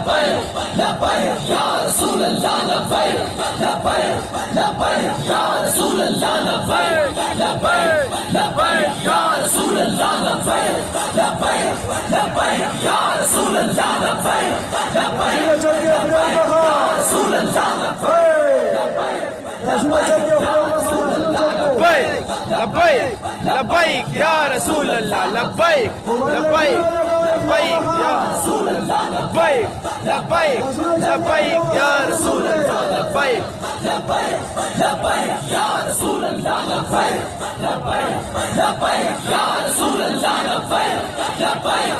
لبيك لبيك يا رسول الله لبيك لبيك لبيك يا رسول الله لبيك لبيك لبيك يا رسول الله لبيك لبيك لبيك يا رسول الله لبيك لبيك لبيك يا رسول الله لبيك لبيك لبيك يا رسول الله لبيك لبيك لبيك يا رسول الله لبيك لبيك لبيك يا رسول الله لبيك لبيك لبيك يا رسول الله لبيك لبيك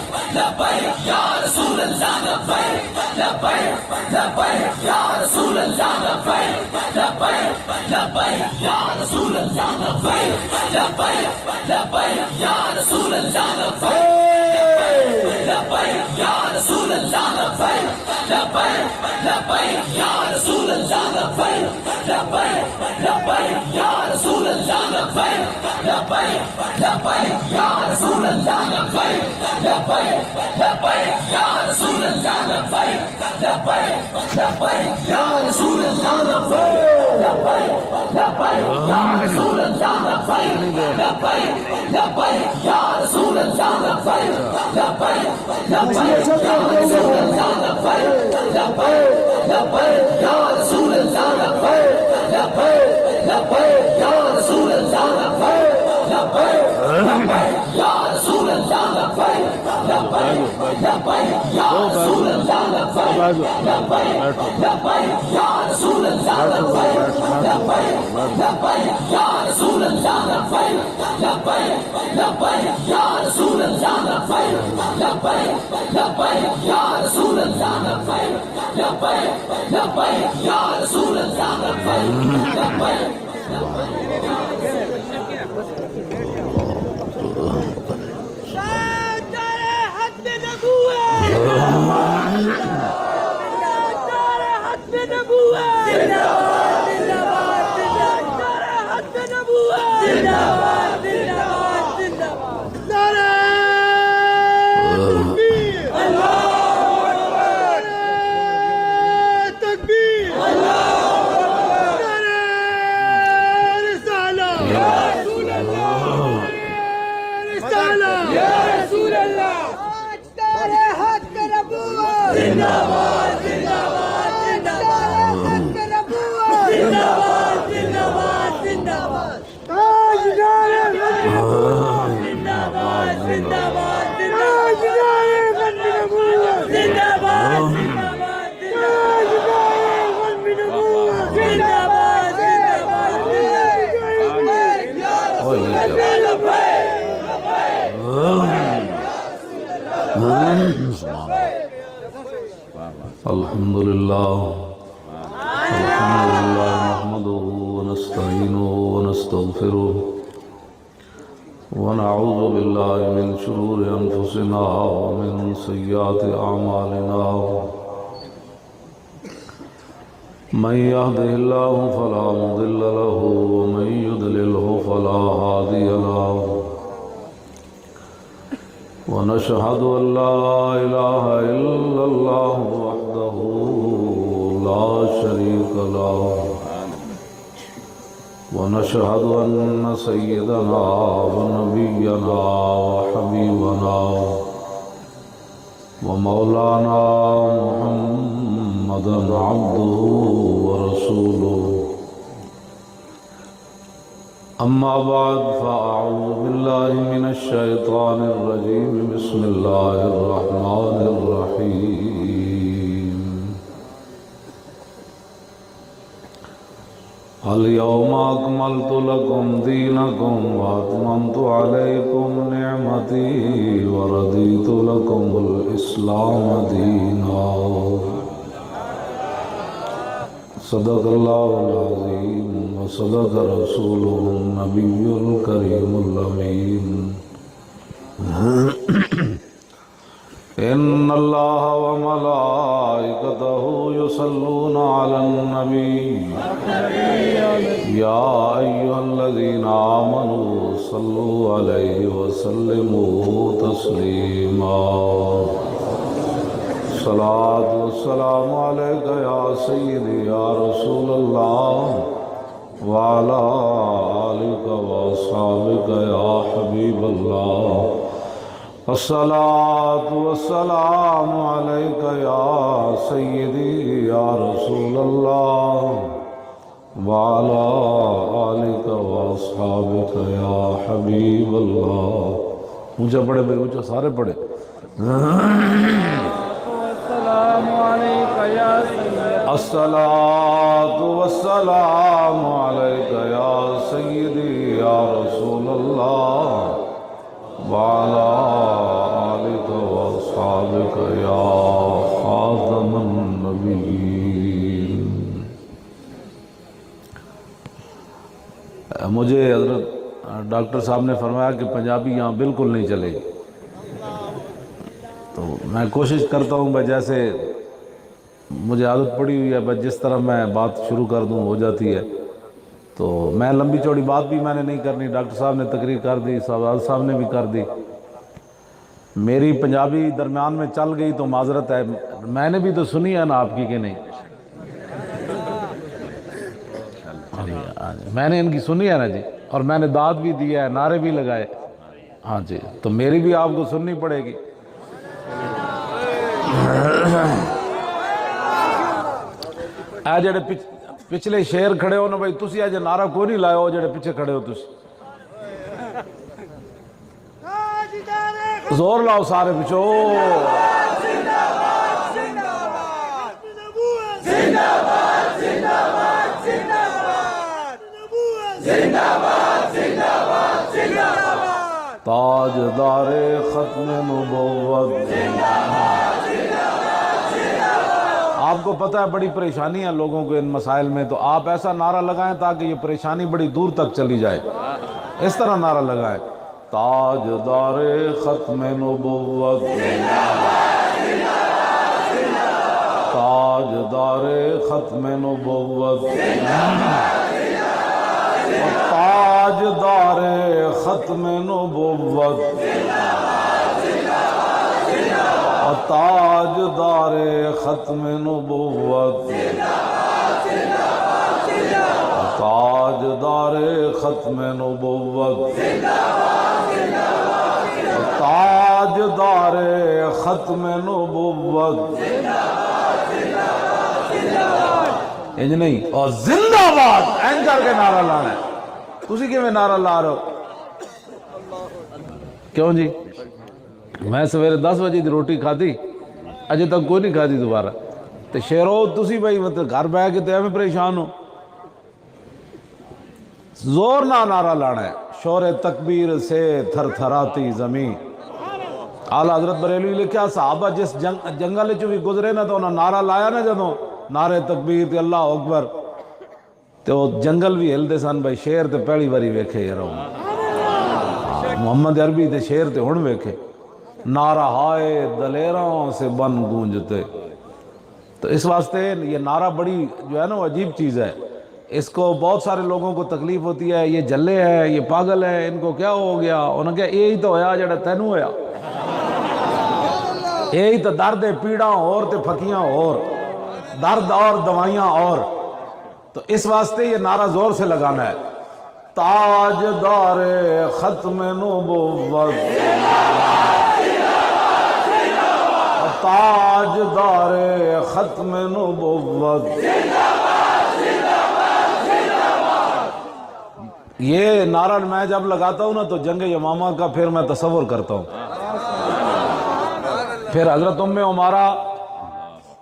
يا رسول الله لبيك لبيك لبيك يا رسول الله لبيك لبيك لبيك يا رسول الله لبيك لبيك لبيك يا رسول الله لبيك لبيك لبيك يا رسول الله لبيك لبيك لبيك يا رسول الله لبيك لبيك لبيك يا رسول الله لبيك لبيك لبيك يا رسول الله لبيك لبيك لبيك يا رسول الله لبيك لبيك لبيك يا رسول الله لبيك لبيك لبيك يا رسول الله لبيك لبيك لبيك يا رسول الله لبيك لبيك لبيك يا رسول الله لبيك لبيك لبيك يا رسول الله لبيك لبيك لبيك يا رسول الله لبيك لبيك لبيك يا رسول الله لبيك لبيك لبيك يا رسول الله لبيك لبيك لبيك يا رسول الله لبيك لبيك الحمد لله نحمده ونستعينه ونستغفره ونعوذ بالله من شرور أنفسنا ومن سيئات أعمالنا من يهده الله فلا مضل له ومن يضلله فلا هادي له ونشهد أن لا إله إلا الله وحده لا شريك له ونشهد أن سيدنا ونبينا وحبيبنا ومولانا محمدا عبده ورسوله أما بعد فأعوذ بالله من الشيطان الرجيم بسم الله الرحمن الرحيم اليوم أكملت لكم دينكم وأتممت عليكم نعمتي ورضيت لكم الإسلام دينا صدق الله العظيم وصدق رسوله النبي الكريم الأمين إن الله وملائكته يصلون على النبي يا أيها الذين آمنوا صلوا عليه وسلموا تسليما الصلاة والسلام عليك يا سيدي يا رسول الله وعلى آلك وأصحابك يا حبيب الله الصلاة والسلام عليك يا سيدي يا رسول الله وعلى آلك وأصحابك يا حبيب الله. اونچا پڑھے بھائی، اونچا سارے پڑھے. والسلام عليك يا سيدي الصلاة والسلام عليك يا سيدي يا رسول الله وعلى آلك وأصحابك يا خاتم النبيين. مجھے حضرت ڈاکٹر صاحب نے فرمایا کہ پنجابی یہاں بالکل نہیں چلے گی، تو میں کوشش کرتا ہوں بھائی جیسے مجھے عادت پڑی ہوئی ہے بس جس طرح میں بات شروع کر دوں ہو جاتی ہے. تو میں لمبی چوڑی بات بھی میں نے نہیں کرنی، ڈاکٹر صاحب نے تقریر کر دی، صاحب نے بھی کر دی. میری پنجابی درمیان میں چل گئی تو معذرت ہے، میں نے بھی تو سنی ہے نا آپ کی کہ نہیں؟ میں نے ان کی سنی ہے نا جی، اور میں نے داد بھی دیا ہے، نعرے بھی لگائے. ہاں جی، تو میری بھی آپ کو سننی پڑے گی. اے جڑے پچھلے شیر کھڑے ہو نا بھائی، تسی اج نعرہ کوئی نہیں لائے ہو، جڑے پیچھے کھڑے ہو تسی زور لاؤ سارے پچھو. تاجدار ختم نبوت. آپ کو پتہ ہے بڑی پریشانی ہے لوگوں کو ان مسائل میں، تو آپ ایسا نعرہ لگائیں تاکہ یہ پریشانی بڑی دور تک چلی جائے. اس طرح نعرہ لگائیں، تاجدار ختم نبوت، تاجدار ختم نبوت، تاجدار ختم نبوت، تاجدار ختم نبوت، تاجدار ختم نبوت، تاجدار ختم نبوت. انج نہیں، اور زندہ باد این کر کے نعرہ لانا ہے. تسی کیویں نعرہ لا رہے ہو؟ کیوں جی؟ میں سویرے 10 بجے دی روٹی کھادی، اجے تک کوئی نہیں کھادی دوبارہ. تے شیرو تسی بھائی مطلب گھر بیٹھ کے تے میں پریشان ہو. زور نہ نعرہ لانا ہے. شور تکبیر سے تھر تھراتی زمین. اعلیٰ حضرت بریلوی لکھیا صحابہ جس جنگل چوں بھی گزرے نا تو انہاں نعرہ لایا نا جدوں نعرے تکبیر تے اللہ اکبر، تے وہ جنگل بھی ہلدے سن. بھائی شیر تے پہلی باری ویکھے یار محمد عربی تے شیر تے ہن ویکھے. نعرہ ہائے دلیراں سے بن گونجتے. تو اس واسطے یہ نعرہ بڑی جو ہے نا وہ عجیب چیز ہے. اس کو بہت سارے لوگوں کو تکلیف ہوتی ہے، یہ جلے ہیں، یہ پاگل ہیں، ان کو کیا ہو گیا؟ انہوں نے کہا یہی تو ہویا جڑا تینوں ہویا، یہی تو درد پیڑاں اور تے پھکیاں اور درد اور دوائیاں اور. تو اس واسطے یہ نعرہ زور سے لگانا ہے. تاجدار ختم نبوت، تاجدار ختم نبوت. یہ نعرہ میں جب لگاتا ہوں نا تو جنگ یمامہ کا پھر میں تصور کرتا ہوں. پھر حضرت ام عمارہ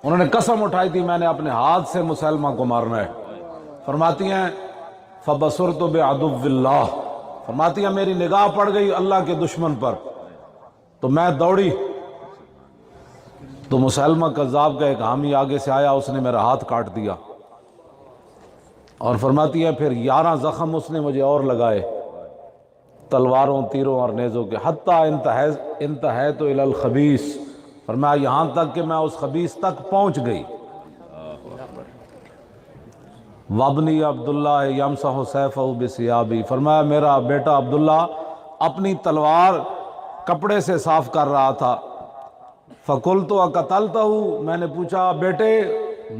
انہوں نے قسم اٹھائی تھی میں نے اپنے ہاتھ سے مسلمہ کو مارنا ہے. فرماتی ہیں فَبَصُرْتُ بِعَدُوِّ اللَّهِ، فرماتی ہیں میری نگاہ پڑ گئی اللہ کے دشمن پر، تو میں دوڑی تو مسلمہ کذاب کا ایک حامی آگے سے آیا، اس نے میرا ہاتھ کاٹ دیا. اور فرماتی ہے پھر 11 زخم اس نے مجھے اور لگائے تلواروں، تیروں اور نیزوں کے. حتیٰ انتہیت الی الخبیث، فرمایا یہاں تک کہ میں اس خبیث تک پہنچ گئی. وابنی عبداللہ یمسح سیفہ بثیابی، فرمایا میرا بیٹا عبداللہ اپنی تلوار کپڑے سے صاف کر رہا تھا. فقلت اقتلتہ، میں نے پوچھا بیٹے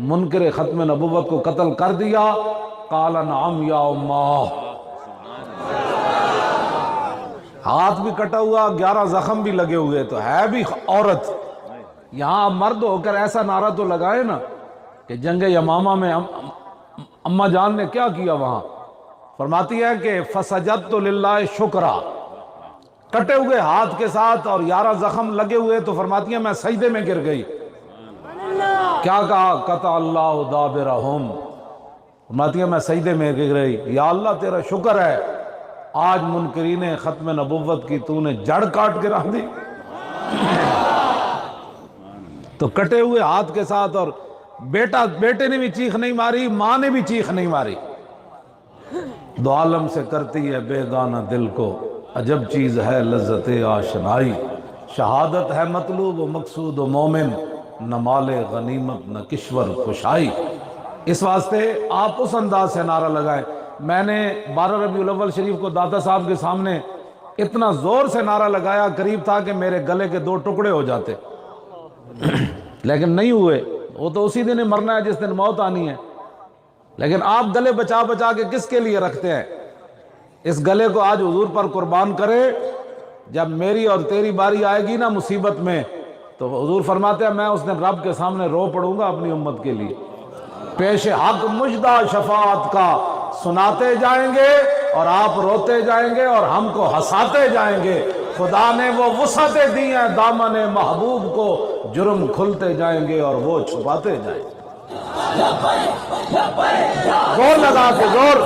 منکر ختم نبوت کو قتل کر دیا؟ قال نعم یا امہ، ہاتھ بھی کٹا ہوا، 11 زخم بھی لگے ہوئے، تو ہے بھی عورت۔ یہاں مرد ہو کر ایسا نعرہ تو لگائے نا کہ جنگ یمامہ میں اماں جان نے کیا کیا وہاں؟ فرماتی ہے کہ فسجدت للہ شکرا، کٹے ہوئے ہاتھ کے ساتھ اور 11 زخم لگے ہوئے، تو فرماتی ہے میں سجدے میں گر گئی۔ کیا کہا؟ قطع اللہ دابرہم، فرماتی ہے میں سجدے میں گر گئی، یا اللہ تیرا شکر ہے آج منکرین ختم نبوت کی تو نے جڑ کاٹ کے رکھ دی۔ تو کٹے ہوئے ہاتھ کے ساتھ، اور بیٹے نے بھی چیخ نہیں ماری، ماں نے بھی چیخ نہیں ماری۔ دو عالم سے کرتی ہے بیگانہ دل کو، عجب چیز ہے لذت آشنائی، شہادت ہے مطلوب و مقصود و مومن، نہ مال غنیمت نہ کشور خوشائی۔ اس واسطے آپ اس انداز سے نعرہ لگائیں۔ میں نے 12 ربیع الاول شریف کو دادا صاحب کے سامنے اتنا زور سے نعرہ لگایا، قریب تھا کہ میرے گلے کے 2 ٹکڑے ہو جاتے، لیکن نہیں ہوئے۔ وہ تو اسی دن ہی مرنا ہے جس دن موت آنی ہے، لیکن آپ گلے بچا بچا کے کس کے لیے رکھتے ہیں؟ اس گلے کو آج حضور پر قربان کرے، جب میری اور تیری باری آئے گی نا مصیبت میں، تو حضور فرماتے ہیں میں اس دن رب کے سامنے رو پڑوں گا اپنی امت کے لیے۔ پیش حق مجدہ شفاعت کا سناتے جائیں گے اور آپ روتے جائیں گے اور ہم کو ہنساتے جائیں گے۔ خدا نے وہ وسعتیں دی ہیں دامن محبوب کو، جرم کھلتے جائیں گے اور وہ چھپاتے جائیں گے۔ زور لگا کے زور۔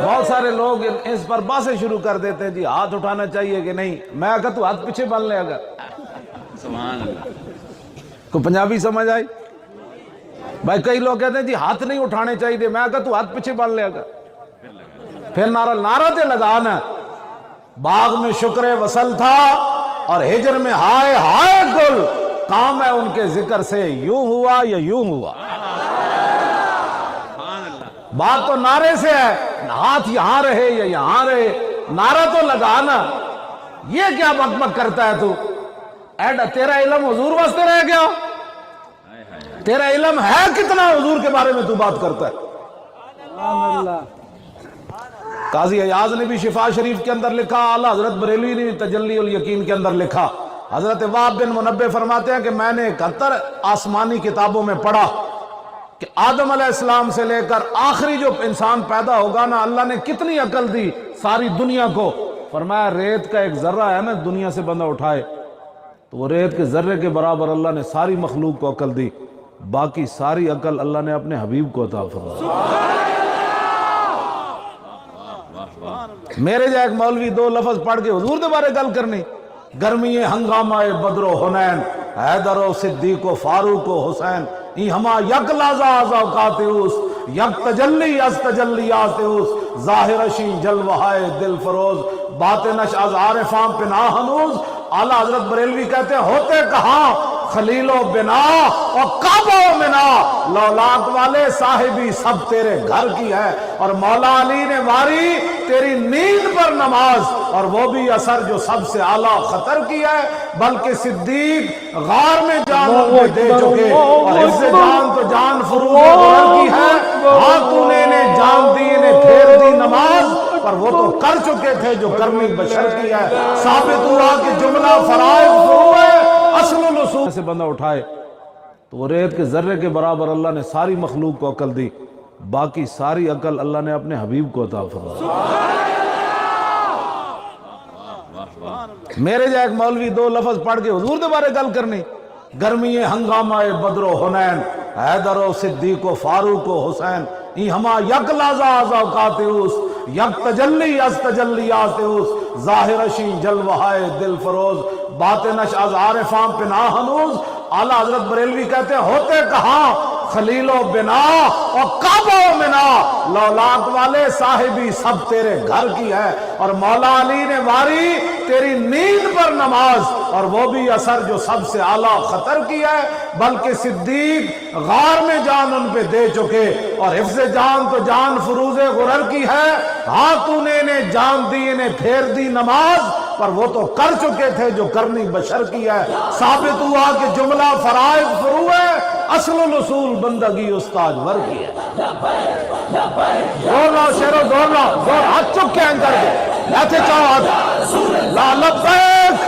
بہت سارے لوگ اس پر باتیں شروع کر دیتے ہیں، جی ہاتھ اٹھانا چاہیے کہ نہیں؟ میں اگر تو ہاتھ پیچھے بن لے، اگر سبحان اللہ، کو پنجابی سمجھ آئی؟ بھائی کئی لوگ کہتے ہیں جی ہاتھ نہیں اٹھانے چاہیے، میں اگر تو ہاتھ پیچھے بن لے، اگر پھر نعرہ تے لگانا۔ باغ میں شکر وصل تھا اور ہجر میں ہائے ہائے گل، کام ہے ان کے ذکر سے یوں ہوا یا یوں ہوا۔ بات تو نعرے سے ہے، ہاتھ یہاں رہے یا یہاں رہے، نعرہ تو لگانا۔ یہ کیا بک کرتا ہے تو؟ ایڈا تیرا علم حضور واسطے رہ گیا؟ تیرا علم ہے کتنا حضور کے بارے میں تو بات کرتا ہے؟ سبحان اللہ۔ قاضی ایاز نے بھی شفا شریف کے اندر لکھا، اعلیٰ حضرت بریلوی نے بھی تجلی الیقین کے اندر لکھا۔ حضرت وہب بن منبہ فرماتے ہیں کہ میں نے 71 آسمانی کتابوں میں پڑھا کہ آدم علیہ السلام سے لے کر آخری جو انسان پیدا ہوگا نا، اللہ نے کتنی عقل دی ساری دنیا کو۔ فرمایا ریت کا ایک ذرہ ہے نا دنیا سے بندہ اٹھائے تو وہ ریت کے ذرے کے برابر اللہ نے ساری مخلوق کو عقل دی، باقی ساری عقل اللہ نے اپنے حبیب کو عطا فرمائی۔ میرے جا ایک مولوی 2 لفظ پڑھ کے حضور دے بارے گل کرنی، گرمی ہنگامہ بدر و حنین، حیدر و صدیق و فاروق و حسین، ای ہما یک لازہ اوقات اوس، یک تجلی از تجلیات اوس، ظاہرشی جلوہائے دل فروز، باطنش از عارفان پناہ ہنوز۔ اعلیٰ حضرت بریلوی کہتے ہیں ہوتے کہاں خلیل و بنا اور کعبہ و منا، لولاک والے صاحبی سب تیرے گھر کی ہے۔ اور مولا علی نے واری تیری نیند پر نماز، اور وہ بھی اثر جو سب سے اعلیٰ خطر کی ہے، بلکہ صدیق غار میں جان دے چکے، اور حفظ جان تو جان فروغ غرر کی ہے۔ ہاں تو نے جان دی نے پھیر دی نماز، پر وہ تو کر چکے تھے جو کرنی بشر کی ہے۔ ثابت ہوا کہ جملہ فرائض فروع ہے، اصل الاصول سے بندہ اٹھائے تو وہ ریت کے ذرے کے برابر اللہ نے ساری مخلوق کو عقل دی، باقی ساری عقل اللہ نے اپنے حبیب کو عطا فرمائی۔ میرے جا ایک مولوی 2 لفظ پڑھ کے حضور دے بارے گل کرنی، گرمی ہنگامہ بدر و حنین، حیدر و صدیق و فاروق و حسین، ای ہما یک لازہ از اوقات اوس، یک تجلی از تجلیات اوس، ظاہرشی جلوہائے دل فروز، باطنش از عارفان پناہ ہنوز۔ اعلیٰ حضرت بریلوی کہتے ہیں ہوتے کہاں خلیل و بنا اور کعبہ و منا، لولاک والے صاحبی سب تیرے گھر کی ہے، اور مولا علی نے واری تیری نیند پر نماز، اور وہ بھی اثر جو سب سے اعلیٰ خطر کی ہے، بلکہ صدیق غار میں جان ان پہ دے چکے، اور حفظ جان تو جان فروز غرر کی ہے، ہاں تو نے انہیں جان دی، انہیں پھیر دی نماز، پر وہ تو کر چکے تھے جو کرنی بشر کی ہے۔ ثابت ہوا کہ جملہ فرائض فرو ہے، اصل الاصول بندگی استاد ور کی ہے۔ زور لاؤ شیرو، زور لاؤ، زور، ہاتھ چک کے اینکر کے ایسے چاہو ہاتھ، لا لبیک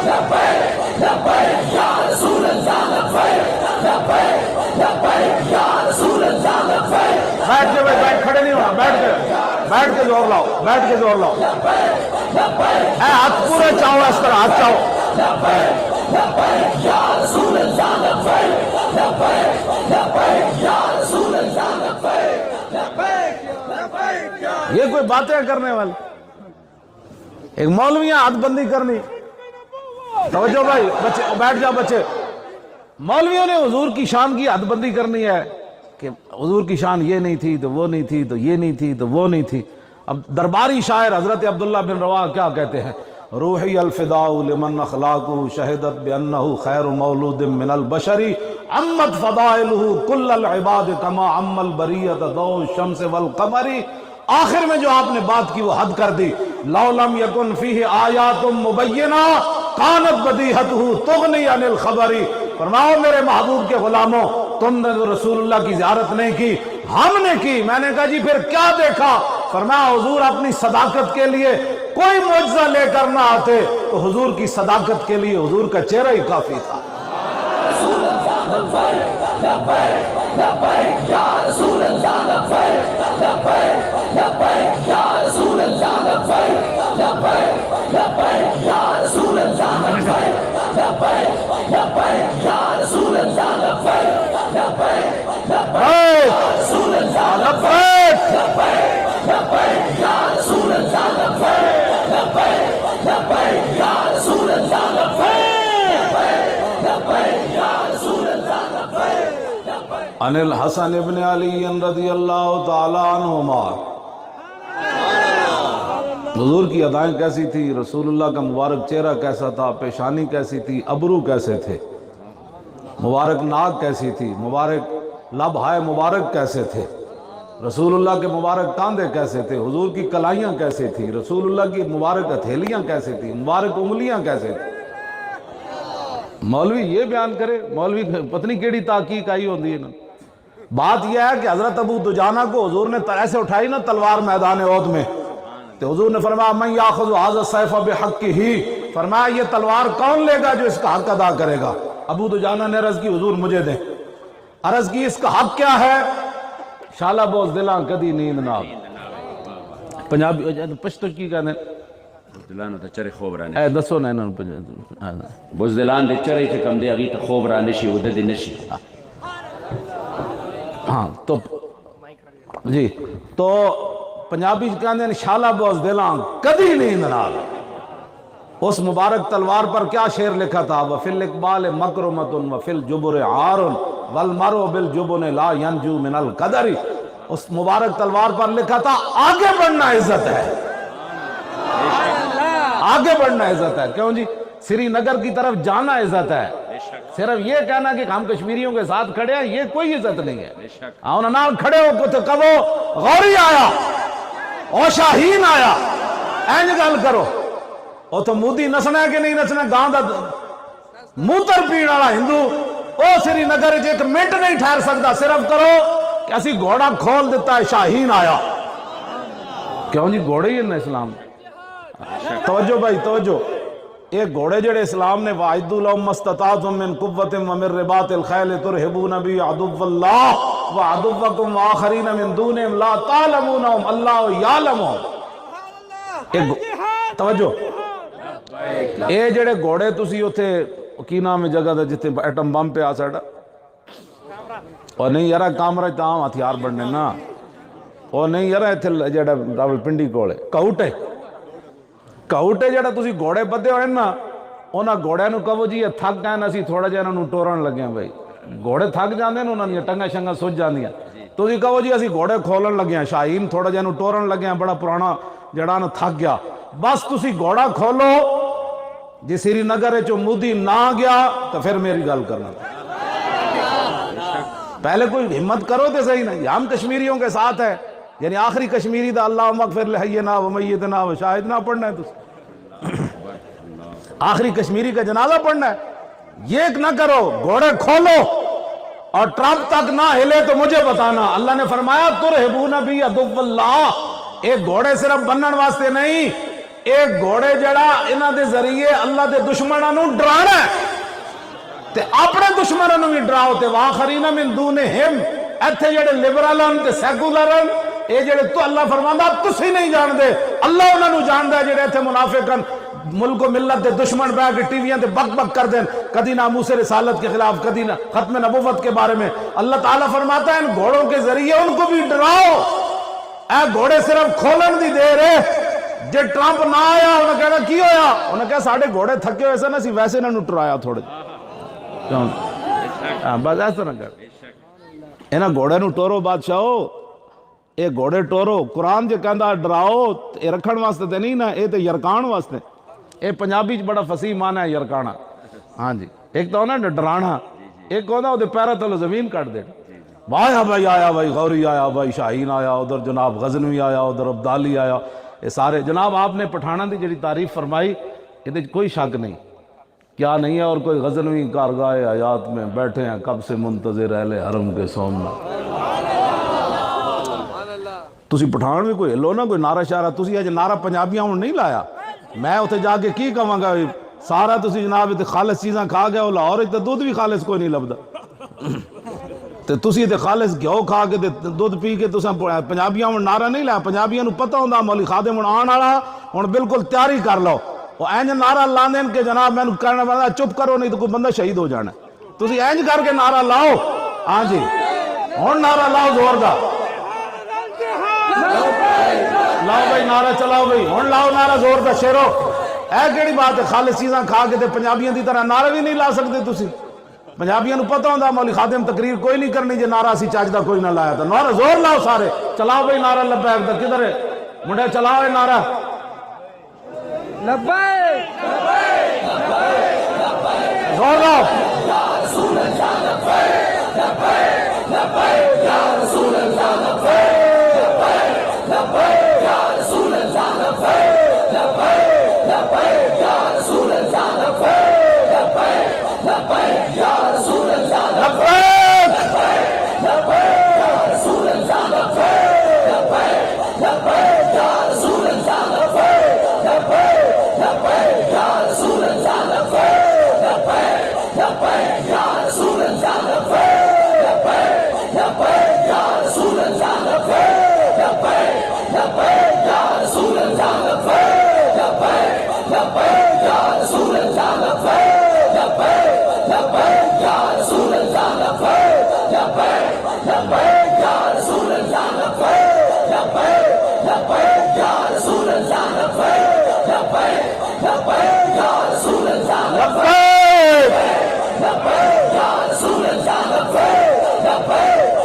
بیٹھ کے بیٹھ، کھڑے نہیں ہونا، بیٹھ کے زور لاؤ، بیٹھ کے زور لاؤ، اے ہاتھ پورے چاہو، اس طرح ہاتھ چاہو۔ یہ کوئی باتیں کرنے والے، ایک مولویاں حد بندی کرنی، توجہ بھائی، بچے بیٹھ جاؤ بچے، مولویوں نے حضور کی شان کی حد بندی کرنی ہے کہ حضور کی شان یہ نہیں تھی تو وہ نہیں تھی تو یہ نہیں تھی تو وہ نہیں تھی۔ اب درباری شاعر حضرت عبداللہ بن رواحہ کیا کہتے ہیں؟ روحی الفداء لمن اخلاقہ شہدت بانہ خیر مولود من البشری عمت فضائلہ کل العباد کما عم البریۃ ضوء الشمس والقمر۔ آخر میں جو آپ نے بات کی وہ حد کر دی، لو لم یکن فیہ آیات مبینہ کانت بدیہتہ تغنی عن الخبر۔ فرماؤ میرے محبوب کے غلاموں، تم نے تو رسول اللہ کی زیارت نہیں کی، ہم نے کی۔ میں نے کہا جی پھر کیا دیکھا؟ فرمایا حضور اپنی صداقت کے لیے کوئی معجزہ لے کر نہ آتے تو حضور کی صداقت کے لیے حضور کا چہرہ ہی کافی تھا۔ عن الحسن ابن علی رضی اللہ تعالی عنہما، حضور کی ادائیں کیسی تھی، رسول اللہ کا مبارک چہرہ کیسا تھا، پیشانی کیسی تھی، ابرو کیسے تھے، مبارک ناک کیسی تھی، مبارک لب ہائے مبارک کیسے تھے، رسول اللہ کے مبارک کاندھے کیسے تھے، حضور کی کلائیاں کیسے تھی، رسول اللہ کی مبارک ہتھیلیاں کیسے تھی، مبارک انگلیاں کیسے تھی۔ مولوی یہ بیان کرے، مولوی پتنی کیڑی تحقیق آئی ہوندی ہے نا۔ بات یہ ہے کہ حضرت ابو دجانہ کو حضور نے ایسے اٹھائی نا تلوار میدان احد میں، تو حضور نے فرمایا من یاخذ ھذا السیف بحقہ، فرمایا یہ تلوار کون لے گا جو اس کا حق ادا کرے گا؟ ابو دجانہ نے عرض کی حضور مجھے دیں۔ عرض کی اس کا حق کیا ہے؟ شالا بوز دلاں کدی نیند نہ پنجابی پشتو کی کہنے بزدلان ته چرې خوب را اے نشي، دسو نه نه بزدلان د چرې چې کم دی هغې ته خوب را نشي، وده دې نشي۔ ہاں تو جی تو پنجابی کہتے ہیں شالا بوز دلاں کدی نیند نال۔ اس مبارک تلوار پر کیا شعر لکھا تھا؟ وَفِي الْإِقْبَالِ مَكْرُمَةٌ وَفِي الْجُبُرِ عَارٌ وَالْمَرْءُ بِالْجُبُنِ لَا يَنْجُو مِنَ الْقَدَرِ۔ اس مبارک تلوار پر لکھا تھا آگے بڑھنا عزت ہے، آگے بڑھنا عزت ہے۔ کیوں جی؟ سری نگر کی طرف جانا عزت ہے، صرف یہ کہنا کہ ہم کشمیریوں کے ساتھ کھڑے ہیں یہ کوئی عزت نہیں ہے۔ انہوں نے کھڑے ہو تو کہو غوری آیا اور شاہین آیا، اینج گل کرو۔ اور تو مودی نسنا ہے کہ نہیں نسنا؟ گاؤں دا موتر پین والا ہندو او سری نگر ایک منٹ نہیں ٹھہر سکتا، صرف کرو کہ اسی گھوڑا کھول دیتا ہے شاہین آیا۔ کیوں جی؟ گھوڑے ہی ہے نا اسلام۔ توجہ بھائی توجہ، ایک گھوڑے جڑے اسلام نے وَاعِدُّوا لَهُم مَّا اسْتَطَعْتُم مِّن قُوَّةٍ وَمِن رِّبَاطِ الْخَيْلِ تُرْهِبُونَ بِهِ عَدُوَّ اللَّهِ وَعَدُوَّكُمْ وَآخَرِينَ مِن دُونِهِمْ لَا تَعْلَمُونَهُمْ اللَّهُ يَعْلَمُهُمْ۔ توجہ، اے جڑے گھوڑے تسی اوتھے کی نام ہے جگہ دا جتھے ایٹم بم پہ آ ساڈا، اور نہیں یارا کامرا تاں ہتھیار بننے نا، اور نہیں یارا ایتھے جڑا راولپنڈی کول کاؤٹ ہے، کاؤٹے جڑا تسی گھوڑے بدے ہوئے نا، انہاں گھوڑے نو کہو جی یہ تھک گئے نا، اسی تھوڑا جہاں انہوں ٹورن لگے ہیں بھائی، گھوڑے تھک جاندے نے انہاں دی ٹنگاں شنگاں سج جاندیاں تسی کہو جی اسی گھوڑے کھولن لگے ہیں شاہین تھوڑا جہا ٹورن لگے ہیں بڑا پرانا جڑا نا تھک گیا بس تسی گھوڑا کھولو جی سری نگر چو مودی نہ گیا تو پھر میری گل کرنا پہلے کوئی ہمت کرو تے صحیح نہیں ہم کشمیریوں کے ساتھ ہے یعنی آخری کشمیری دا اللہم اغفر لحینا و میتنا و شاہدنا پڑھنا ہے تسی آخری کشمیری کا جنازہ پڑھنا ہے یہ نہ کرو گھوڑے کھولو اور ٹرمپ تک نہ ہلے تو مجھے بتانا اللہ نے فرمایا ترہبون بی عدو اللہ ایک گھوڑے صرف بنن واسطے نہیں ایک گھوڑے جڑا انہاں دے ذریعے اللہ دے دشمناں نوں ڈرانا ہے تے اپنے دشمناں نوں بھی ڈراؤ تے واخرین من دونہم ایتھے جڑے لبرلن تے سیکولرن اے جڑے تو اللہ فرماندا تسی نہیں جان دے اللہ انہاں نوں جاندا ہے جڑے ایتھے منافقن ملک و ملت دے دشمن بہ کے ٹی ویاں تے بک بک کر دیں کدی ناموس رسالت کے خلاف کدی نہ ختم نبوت کے بارے میں اللہ تعالیٰ فرماتا ہے ان گھوڑوں کے ذریعے ان کو بھی ڈراؤ اے گھوڑے صرف کھولن دی دیر ہے جے ٹرمپ نہ آیا انہیں کہنا کی ہویا انہیں کہا ساڑھے گھوڑے تھکے ہوئے سے نا سی ویسے نہ ٹرایا تھوڑے بس ایسا نہ کر انہیں گھوڑے نو ٹورو بادشاہو اے گھوڑے ٹورو قرآن جے کہندا ڈراؤ اے رکھن واسطے تے نہیں نا اے تے یرکان واسطے اے پنجابی بڑا فصیح معنی ہے یرکانا ہاں جی ایک تو ہونا ڈرانا ایک ہونا وہ پیرا تلو زمین کٹ دے آیا بھائی غوری آیا بھائی شاہین آیا ادھر جناب غزنوی آیا ادھر عبدالی آیا یہ سارے جناب آپ نے پٹھانا دی جڑی تعریف فرمائی یہ کوئی شک نہیں کیا نہیں ہے اور کوئی غزنوی کارگاہ حیات میں بیٹھے ہیں کب سے منتظر اہل حرم کے سومنا تسی پٹھان بھی کوئی ہلو نا کوئی نعرہ شارہ تسی اج نعرہ پنجابیاں ہوں نہیں لایا میں اتنے جا کے کی کہاں گا سارا تسی جناب تے خالص چیزاں کھا گیا وہ لاہور تے دودھ بھی خالص کوئی نہیں لبدا تے تسی تے خالص گھیو کھا کے تے دودھ پی کے تساں پنجابیاں ہوں نعرہ نہیں لایا پنجابیاں نو پتہ ہوندا مولوی خادم ہن آن والا ہن بالکل تیاری کر لو وہ اینج نعرہ لاندے کہ جناب میں کہنا بندہ چپ کرو نہیں تو کوئی بندہ شہید ہو جانا تسی اینج کر کے نعرہ لاؤ ہاں جی ہن نعرہ لاؤ زور دا لاؤ بھائی نعرہ چلاؤ بھائی ہن لاؤ نعرہ زور دا شیرو اے کیڑی بات ہے خالص چیزاں کھا کے تے پنجابیاں دی طرح نعرہ بھی نہیں لا سکتے تسی پنجابیاں نو پتہ ہوندا مولوی خادم تقریر کوئی نہیں کرنی جے نعرہ اسی چاچ دا کوئی نہ لایا تھا نعرہ زور لاؤ سارے چلاؤ بھائی نعرہ لبیک دا کدھر ہے منڈے چلاؤ نعرہ لبیک زور لاؤ یا رسول اللہ لبیک لبیک لبیک یا رسول اللہ لبیک لبیک یا رسول اللہ لبیک لبیک لبیک یا رسول اللہ لبیک لبیک لبیک یا رسول اللہ لبیک لبیک یا رسول اللہ لبیک لبیک یا رسول اللہ لبیک لبیک لبیک یا رسول اللہ لبیک لبیک یا رسول اللہ لبیک لبیک یا رسول اللہ لبیک لبیک لبیک یا رسول اللہ لبیک لبیک یا رسول اللہ لبیک لبیک یا رسول اللہ لبیک لبیک یا رسول اللہ لبیک لبیک یا رسول اللہ لبیک لبیک یا رسول اللہ لبیک لبیک یا رسول اللہ لبیک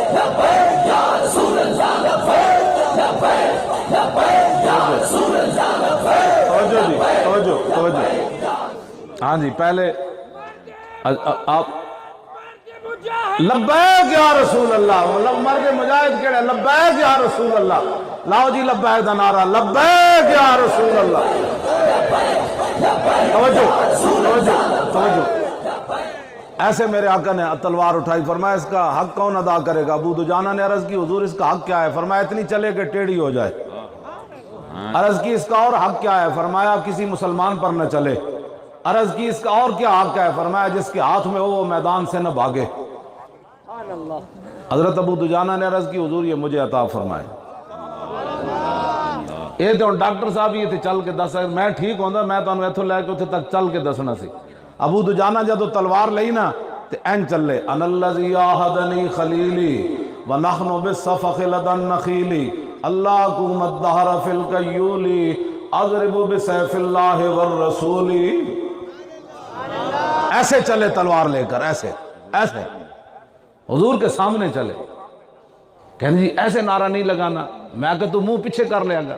لبیک یا رسول اللہ لبیک لبیک یا رسول اللہ لبیک ہاں جی پہلے آپ لبیک یا رسول اللہ مرد مجاہد کہڑے لبیک یا رسول اللہ لاؤ جی لبیک دا نعرہ لبیک یا رسول اللہ توجہ توجہ توجہ ایسے میرے آقا نے تلوار اٹھائی فرمایا اس کا حق کون ادا کرے گا ابو دجانہ نے عرض کی حضور اس کا حق کیا ہے فرمایا اتنی چلے کہ ٹیڑھی ہو جائے عرض کی اس کا اور حق کیا ہے فرمایا کسی مسلمان پر نہ چلے عرض کی اس کا اور کیا حق ہے فرمایا جس کے ہاتھ میں ہو وہ میدان سے نہ بھاگے حضرت ابو دجانہ نے عرض کی حضور یہ مجھے عطا فرمائے یہ تو ڈاکٹر صاحب یہ تھے چل کے دس میں ٹھیک ہوں میں تو ایتھو لے کے اتھے تک چل کے دسنا سی ابو دجانہ جدو تلوار لئی نا تے این چلے ان الذی آہدنی خلیلی ونحن بالصفخ لدى النخیلی اللہکم الدہر فی القیولی اضرب بسیف اللہ والرسولی ایسے چلے تلوار لے کر ایسے ایسے حضور کے سامنے چلے، کہنے جی ایسے نعرہ نہیں لگانا، میں کہ تو منہ پیچھے کر لیا گا،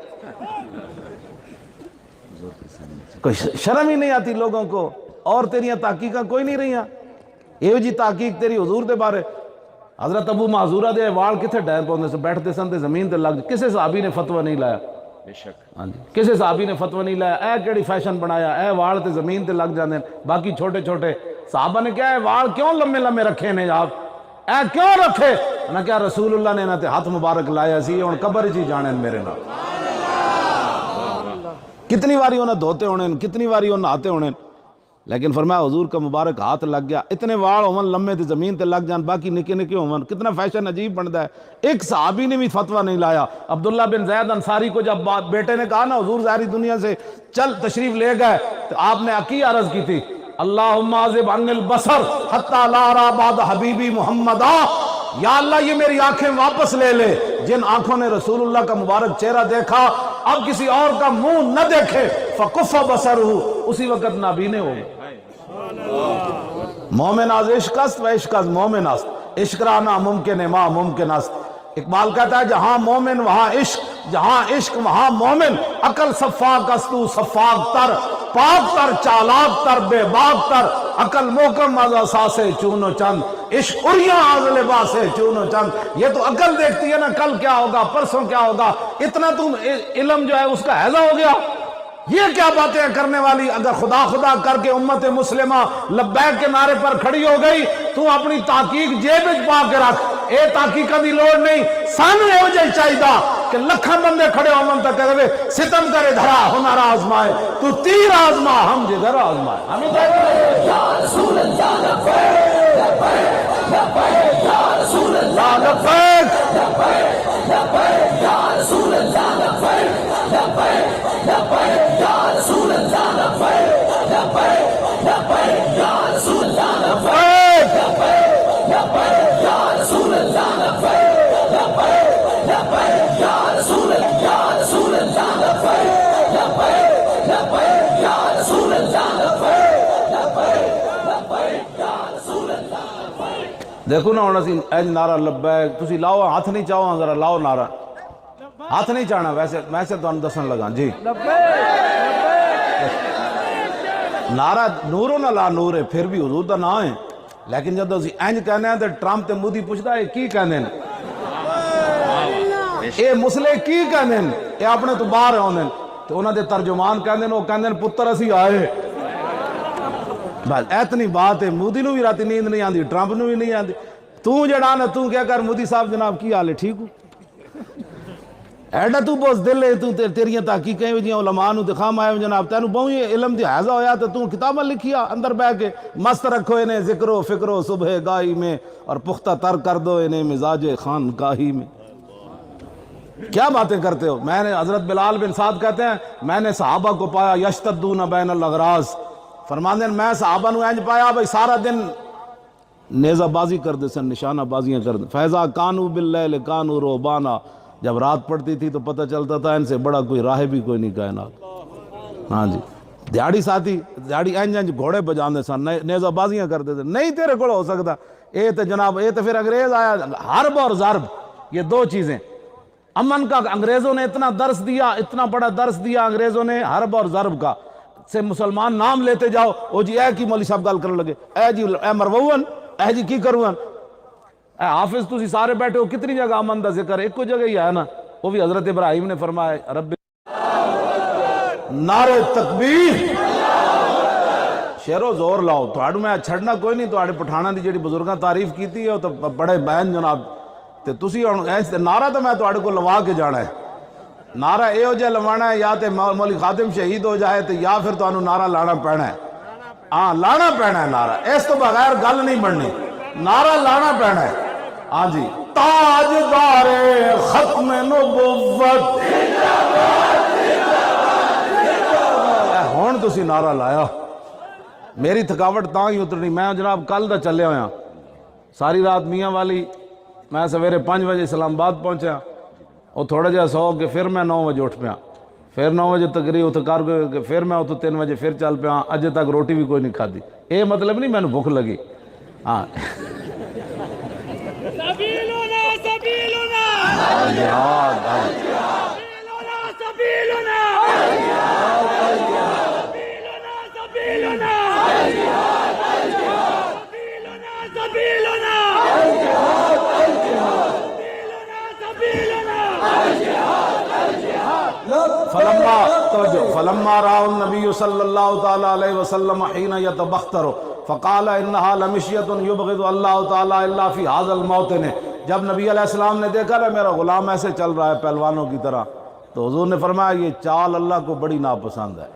کوئی شرم ہی نہیں آتی لوگوں کو، اور تیریاں تحقیقاں کوئی نہیں رہیاں، یہ جی تحقیق تیری حضور دے بارے۔ حضرت ابو معذورہ دے وال کتھے ڈیر پاؤندے سے بیٹھتے سن تے زمین تے لگ، کسے صحابی نے فتویٰ نہیں لایا، بے شک ہاں جی کسے صحابی نے فتویٰ نہیں لایا اے کیڑی فیشن بنایا، اے وال تے زمین تے لگ جاندے، باقی چھوٹے چھوٹے صحابہ نے کیا ہے وال کیوں لمبے لمبے رکھے نے آپ، اے کیوں رکھے؟ انہاں کیا رسول اللہ نے انہاں تے ہاتھ مبارک لایا سی، ہن قبر چ جانے میرے نال، کتنی واری انہاں دھوتے ہونے، کتنی واری انہاں نہاتے ہونے، لیکن فرمایا حضور کا مبارک ہاتھ لگ گیا، اتنے وال ہون لمبے تے زمین تے لگ جان، باقی نکے نکے ہون، کتنا فیشن عجیب بنتا ہے۔ ایک صحابی نے بھی فتویٰ نہیں لایا۔ عبداللہ بن زید انصاری کو جب بیٹے نے کہا نا حضور ظاہری دنیا سے چل تشریف لے گئے، تو آپ نے عقی عرض کی تھی، اللہم عذب عن البصر حتی لا ارى بعد حبیبی محمدا، یا اللہ یہ میری آنکھیں واپس لے لے، جن آنکھوں نے رسول اللہ کا مبارک چہرہ دیکھا اب کسی اور کا منہ نہ دیکھے، فکف بصرہ، اسی وقت نابینے ہو گئے۔ مومن از عشق است و عشق از مومن است، عشق را ناممکن ما ممکن است۔ اقبال کہتا ہے جہاں مومن وہاں عشق، جہاں عشق وہاں مومن، عقل صفاق است تو صفاق تر، پاک تر چالاک تر بے باک تر، عقل محکم از اساس چون و چند، عشق اریاں از لباس چون و چند۔ یہ تو عقل دیکھتی ہے نا کل کیا ہوگا پرسوں کیا ہوگا، اتنا تم علم جو ہے اس کا ہیضہ ہو گیا، یہ کیا باتیں کرنے والی۔ اگر خدا خدا کر کے امت مسلمہ لبیک کے نعرے پر کھڑی ہو گئی، تو اپنی تحقیق جیب وچ پا کے رکھ، اے تحقیقاں دی لوڑ نہیں، سانو ہو جائے چاہیے کہ لکھاں بندے کھڑے ہو من تک کہے ستم کرے دھرا ہنر آزمائے، تو تیر آزما ہم جدھر آزمائے۔ ہمیں یا رسول اللہ لبیک لبیک یا رسول اللہ لبیک لبیک لبیک یا رسول اللہ لبیک لبیک لبیک یا رسول اللہ لبیک لبیک لبیک یا رسول اللہ لبیک لبیک لبیک یا رسول اللہ لبیک لبیک لبیک یا رسول اللہ لبیک لبیک لبیک یا رسول اللہ لبیک لبیک لبیک یا رسول اللہ۔ دیکھو نا ہن اسی اج نعرہ لبیک تسی لاؤ، ہاتھ نہیں چاہو ذرا لاؤ نعرہ، ہاتھ نہیں چاہنا، ویسے میں سے تو دسن لگا جی نعرہ نورو نہ لا نور ہے، پھر بھی حضور دا نام ہے، لیکن جب اسی انج کہنے ہیں تو ٹرمپ تے مودی پوچھدا ہے کی کہنے ہیں، اے مسلے کی کہنے ہیں، اے اپنے تو باہر ہوندے ہیں، تو انہاں دے ترجمان کہندے ہیں، وہ کہندے ہیں پتر اسی آئے، بس اتنی بات ہے۔ مودی نو بھی راتی نیند نہیں آندی، ٹرمپ نو بھی نہیں آندی، تو جڑا نا تو کیا کر مودی صاحب جناب کی حال ہے ٹھیک ہو، ایڈا تو بہت دل ہے، تو تیریاں تحقیقیں وجیاں علماء نو دکھام آئے جناب، تینو بہوں یہ علم دی حیضہ ہویا تو کتابہ لکھیا اندر بہ کے، مست رکھو انہیں ذکر و فکر و صبح گاہی میں، اور پختہ تر کر دو انہیں مزاج خان گاہی میں۔ کیا باتیں کرتے ہو؟ میں نے حضرت بلال بن سعد کہتے ہیں میں نے صحابہ کو پایا یشتدون بین الاغراض، فرماندے ہیں میں صحابہ نو انج پایا بھئی سارا دن نیزہ بازی کر دے سن، نشانہ بازیاں کر دے، فیضا کانو باللیل کانو روبانا، جب رات پڑتی تھی تو پتہ چلتا تھا ان سے بڑا کوئی راہب بھی کوئی نہیں کائنات۔ ہاں جی دیہڑی ساتھی دیہڑی انج انج گھوڑے بجاندے سن، نیزہ بازیاں کرتے تھے، نہیں تیرے کو ہو سکتا، اے تو جناب اے تو پھر انگریز آیا، حرب اور ضرب یہ دو چیزیں، امن کا انگریزوں نے اتنا درس دیا، اتنا بڑا درس دیا انگریزوں نے حرب اور ضرب کا، سے مسلمان نام لیتے جاؤ، او جی اے کی مولوی صاحب گل کرنے لگے، اے جی اے مروون، اے جی کی کروان، اے حافظ تسی سارے بیٹھے ہو کتنی جگہ امن دا ذکر ایک کو جگہ ہی ہے نا، وہ بھی حضرت ابراہیم نے فرمایا رب نعرہ تکبیر، شیر و زور لاؤ، تھوڑا میں چھڑنا کوئی نہیں، تھوڑے پٹھانا دی جڑی بزرگاں تعریف کیتی ہے تو بڑے بیان جناب، تے تسی نعرہ تو میں تھوڑے کو لوا کے جانا ہے، نعرہ اے ہو جائے لوانا ہے، یا تے مولی خاتم شہید ہو جائے تو یا پھر تو نعرہ لانا پینا ہے، ہاں لانا پینا ہے نعرہ، اس تو بغیر گل نہیں بننی، نعرہ لانا پینا ہے۔ ہاں جی تاجدار ختم نبوت، ہون تسی نعرہ لایا، میری تھکاوٹ تاں ہی اترنی، میں جناب کل دا چلے ہویا ساری رات میاں والی، میں سویرے 5 بجے اسلام آباد پہنچا، اور تھوڑا جہا سو کے پھر میں 9 بجے اٹھ پیا، پھر 9 بجے تقریر اتنے کر کے پھر میں اتنے 3 بجے پھر چل پیا، اجے تک روٹی بھی کوئی نہیں کھادی، یہ مطلب نہیں مینوں بھوک لگی، ہاں جہاد فلما رأى النبي صلی اللہ تعالی علیہ وسلم حين يتبختر فقال انها لمشية يبغض الله تعالی الا في هذا الموطن. جب نبی علیہ السلام نے دیکھا نا میرا غلام ایسے چل رہا ہے پہلوانوں کی طرح، تو حضور نے فرمایا یہ چال اللہ کو بڑی ناپسند ہے،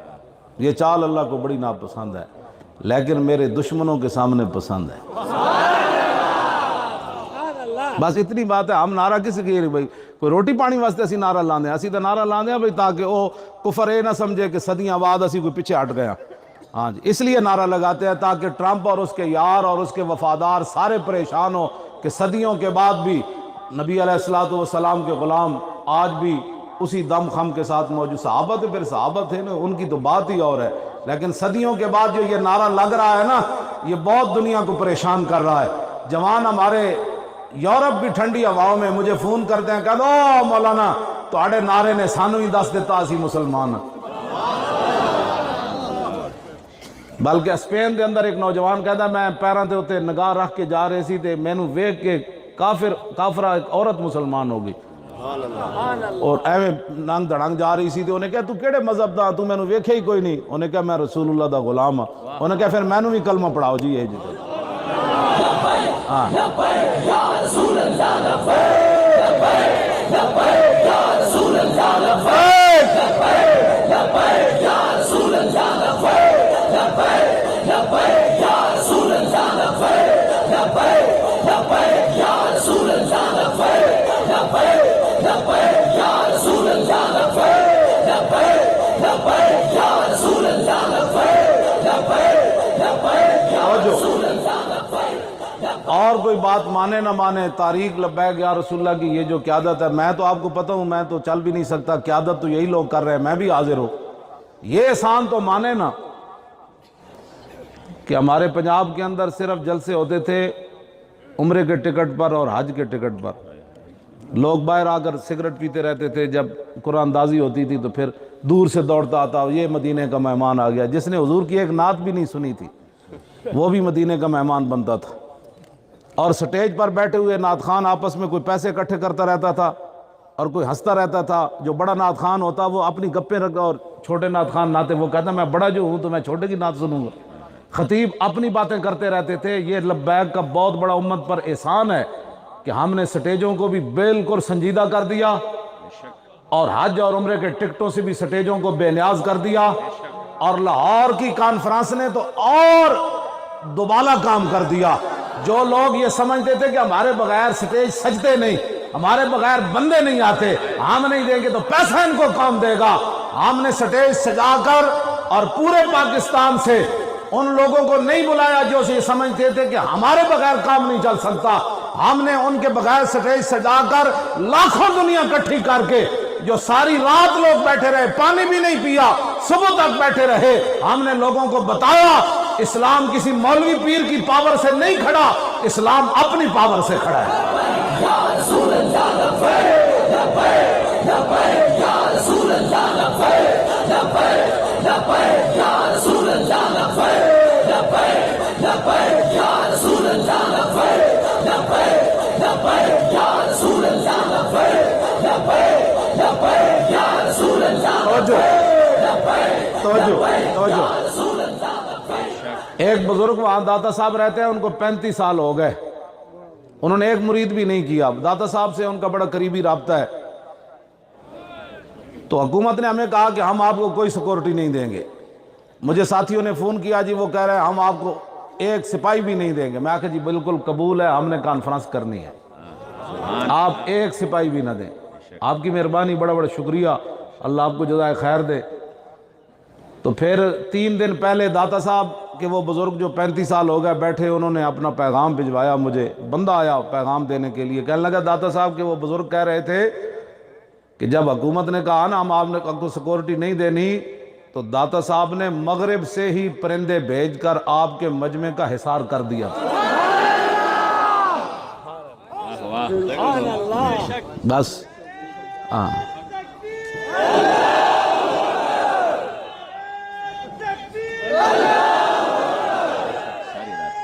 یہ چال اللہ کو بڑی ناپسند ہے، لیکن میرے دشمنوں کے سامنے پسند ہے. بس اتنی بات ہے. ہم نعرہ کس کی بھائی کوئی روٹی پانی واسطے اسی نعرہ لاندے ہیں، اسی تو نعرہ لاندے ہیں بھائی تاکہ وہ کفر اے نہ سمجھے کہ صدیاں بعد اسی کوئی پیچھے ہٹ گیا. ہاں جی، اس لیے نعرہ لگاتے ہیں تاکہ ٹرمپ اور اس کے یار اور اس کے وفادار سارے پریشان ہو کہ صدیوں کے بعد بھی نبی علیہ السلام کے غلام آج بھی اسی دم خم کے ساتھ موجود. صحابہ تو پھر صحابہ تھے نا، ان کی تو بات ہی اور ہے، لیکن صدیوں کے بعد جو یہ نعرہ لگ رہا ہے نا، یہ بہت دنیا کو پریشان کر رہا ہے. جوان ہمارے یورپ بھی ٹھنڈی ہواؤں میں مجھے فون کرتے ہیں، کہتے ہیں مولانا تہاڈے نعرے نے سانو ہی دس دیتا اسی مسلمان. بلکہ اسپین دے اندر ایک نوجوان کہتا ہے میں پیراں تے اوتے نگاہ رکھ کے جا رہے سی تے مینوں ویکھ کے کافرہ ایک عورت مسلمان ہو گئی اور ایویں ننگ دھڑنگ جا رہی سی تے انہیں کہا تو کیڑے مذہب دا، تو مینوں ویکھے ہی کوئی نہیں. انہیں کہا میں رسول اللہ دا غلام ہاں. انہیں کہا پھر مینوں بھی کلمہ پڑھاؤ جی. یہ جی ہاں اور کوئی بات مانے نہ مانے، تاریخ لبیک یا رسول اللہ کی یہ جو قیادت ہے، میں تو آپ کو پتہ ہوں میں تو چل بھی نہیں سکتا، قیادت تو یہی لوگ کر رہے ہیں، میں بھی حاضر ہوں. یہ احسان تو مانے نا کہ ہمارے پنجاب کے اندر صرف جلسے ہوتے تھے عمرے کے ٹکٹ پر اور حج کے ٹکٹ پر. لوگ باہر آ کر سگریٹ پیتے رہتے تھے، جب قرآن اندازی ہوتی تھی تو پھر دور سے دوڑتا آتا یہ مدینے کا مہمان آ گیا. جس نے حضور کی ایک نعت بھی نہیں سنی تھی وہ بھی مدینے کا مہمان بنتا تھا. اور سٹیج پر بیٹھے ہوئے نعت خان آپس میں کوئی پیسے اکٹھے کرتا رہتا تھا اور کوئی ہنستا رہتا تھا. جو بڑا نعت خان ہوتا وہ اپنی گپیں رکھا اور چھوٹے نعت خان نعتیں وہ کہتا میں بڑا جو ہوں تو میں چھوٹے کی نعت سنوں گا. خطیب اپنی باتیں کرتے رہتے تھے. یہ لبیک کا بہت بڑا امت پر احسان ہے کہ ہم نے سٹیجوں کو بھی بالکل سنجیدہ کر دیا اور حج اور عمرے کے ٹکٹوں سے بھی سٹیجوں کو بے نیاز کر دیا. اور لاہور کی کانفرنس نے تو اور دوبالا کام کر دیا. جو لوگ یہ سمجھتے تھے کہ ہمارے بغیر سٹیج سجتے نہیں، ہمارے بغیر بندے نہیں آتے، ہم نہیں دیں گے تو پیسہ ان کو کون دے گا. ہم نے سٹیج سجا کر اور پورے پاکستان سے ان لوگوں کو نہیں بلایا جو یہ سمجھتے تھے کہ ہمارے بغیر کام نہیں چل سکتا. ہم نے ان کے بغیر سٹیج سجا کر لاکھوں دنیا اکٹھی کر کے جو ساری رات لوگ بیٹھے رہے، پانی بھی نہیں پیا، صبح تک بیٹھے رہے، ہم نے لوگوں کو بتایا اسلام کسی مولوی پیر کی پاور سے نہیں کھڑا، اسلام اپنی پاور سے کھڑا ہے. ایک بزرگ وہاں داتا صاحب رہتے ہیں، ان کو 35 سال ہو گئے، انہوں نے ایک مرید بھی نہیں کیا. داتا صاحب سے ان کا بڑا قریبی رابطہ ہے. تو حکومت نے ہمیں کہا کہ ہم آپ کو کوئی سیکورٹی نہیں دیں گے. مجھے ساتھیوں نے فون کیا جی وہ کہہ رہے ہیں ہم آپ کو ایک سپاہی بھی نہیں دیں گے. میں کہا جی بالکل قبول ہے، ہم نے کانفرنس کرنی ہے، آپ ایک سپاہی بھی نہ دیں. آپ کی مہربانی، بڑا بڑا شکریہ، اللہ آپ کو جزائے خیر دے. تو پھر 3 دن پہلے داتا صاحب کہ وہ بزرگ جو 35 سال ہو گئے بیٹھے، انہوں نے اپنا پیغام بھجوایا مجھے. بندہ آیا پیغام دینے کے لیے، کہنے لگا داتا صاحب کہ وہ بزرگ کہہ رہے تھے کہ جب حکومت نے کہا نا ہم آپ نے کو سیکورٹی نہیں دینی، تو داتا صاحب نے مغرب سے ہی پرندے بھیج کر آپ کے مجمع کا حصار کر دیا. بس ہاں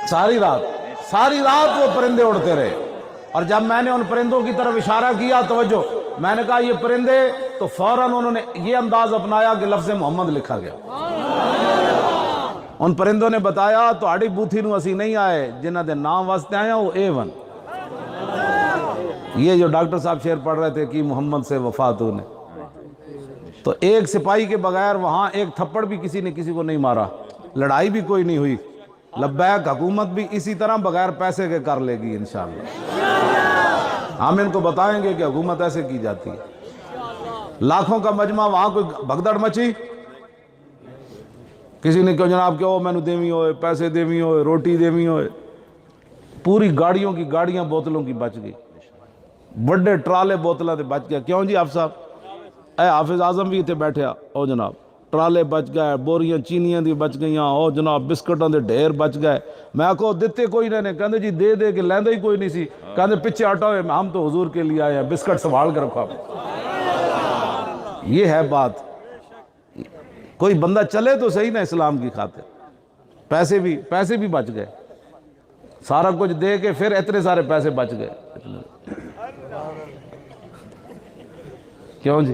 ساری رات وہ پرندے اڑتے رہے، اور جب میں نے ان پرندوں کی طرف اشارہ کیا، توجہ، میں نے کہا یہ پرندے، تو فوراً انہوں نے یہ انداز اپنایا کہ لفظ محمد لکھا گیا۔ ان پرندوں نے بتایا تو آڑی بوتھی نو اسی نہیں آئے، جنہ دے نام واسطے آئے ہیں وہ A1۔ یہ جو ڈاکٹر صاحب شعر پڑھ رہے تھے کہ محمد سے وفات ہونے، تو ایک سپاہی کے بغیر وہاں ایک تھپڑ بھی کسی نے کسی کو نہیں مارا، لڑائی بھی کوئی نہیں ہوئی۔ لبیک حکومت بھی اسی طرح بغیر پیسے کے کر لے گی انشاءاللہ۔ ہم ان کو بتائیں گے کہ حکومت ایسے کی جاتی ہے۔ لاکھوں کا مجمع، وہاں کوئی بھگدڑ مچی، کسی نے کہا جناب کیوں میں نے دیوی ہوئے، پیسے دیوی ہوئے، روٹی دیوی ہوئے، پوری گاڑیوں کی گاڑیاں بوتلوں کی بچ گئی، بڑے ٹرالے بوتلوں سے بچ گیا۔ کیوں جی آپ صاحب؟ اے حافظ اعظم بھی اتنے بیٹھے او جناب، ٹرالے بچ گئے، بوریاں چینیاں دی بچ گئیاں، او جناب بسکٹوں دے ڈھیر بچ گئے۔ میں کہو دیتے کوئی نہیں، کہندے جی دے دے کے لیندے ہی کوئی نہیں سی، کہندے پیچھے ہٹو، ہم تو حضور کے لیے آئے ہیں، بسکٹ سنبھال کے رکھو۔ یہ ہے بات، کوئی بندہ چلے تو صحیح نا اسلام کی خاطر۔ پیسے بھی بچ گئے، سارا کچھ دے کے پھر اتنے سارے پیسے بچ گئے۔ کیوں جی؟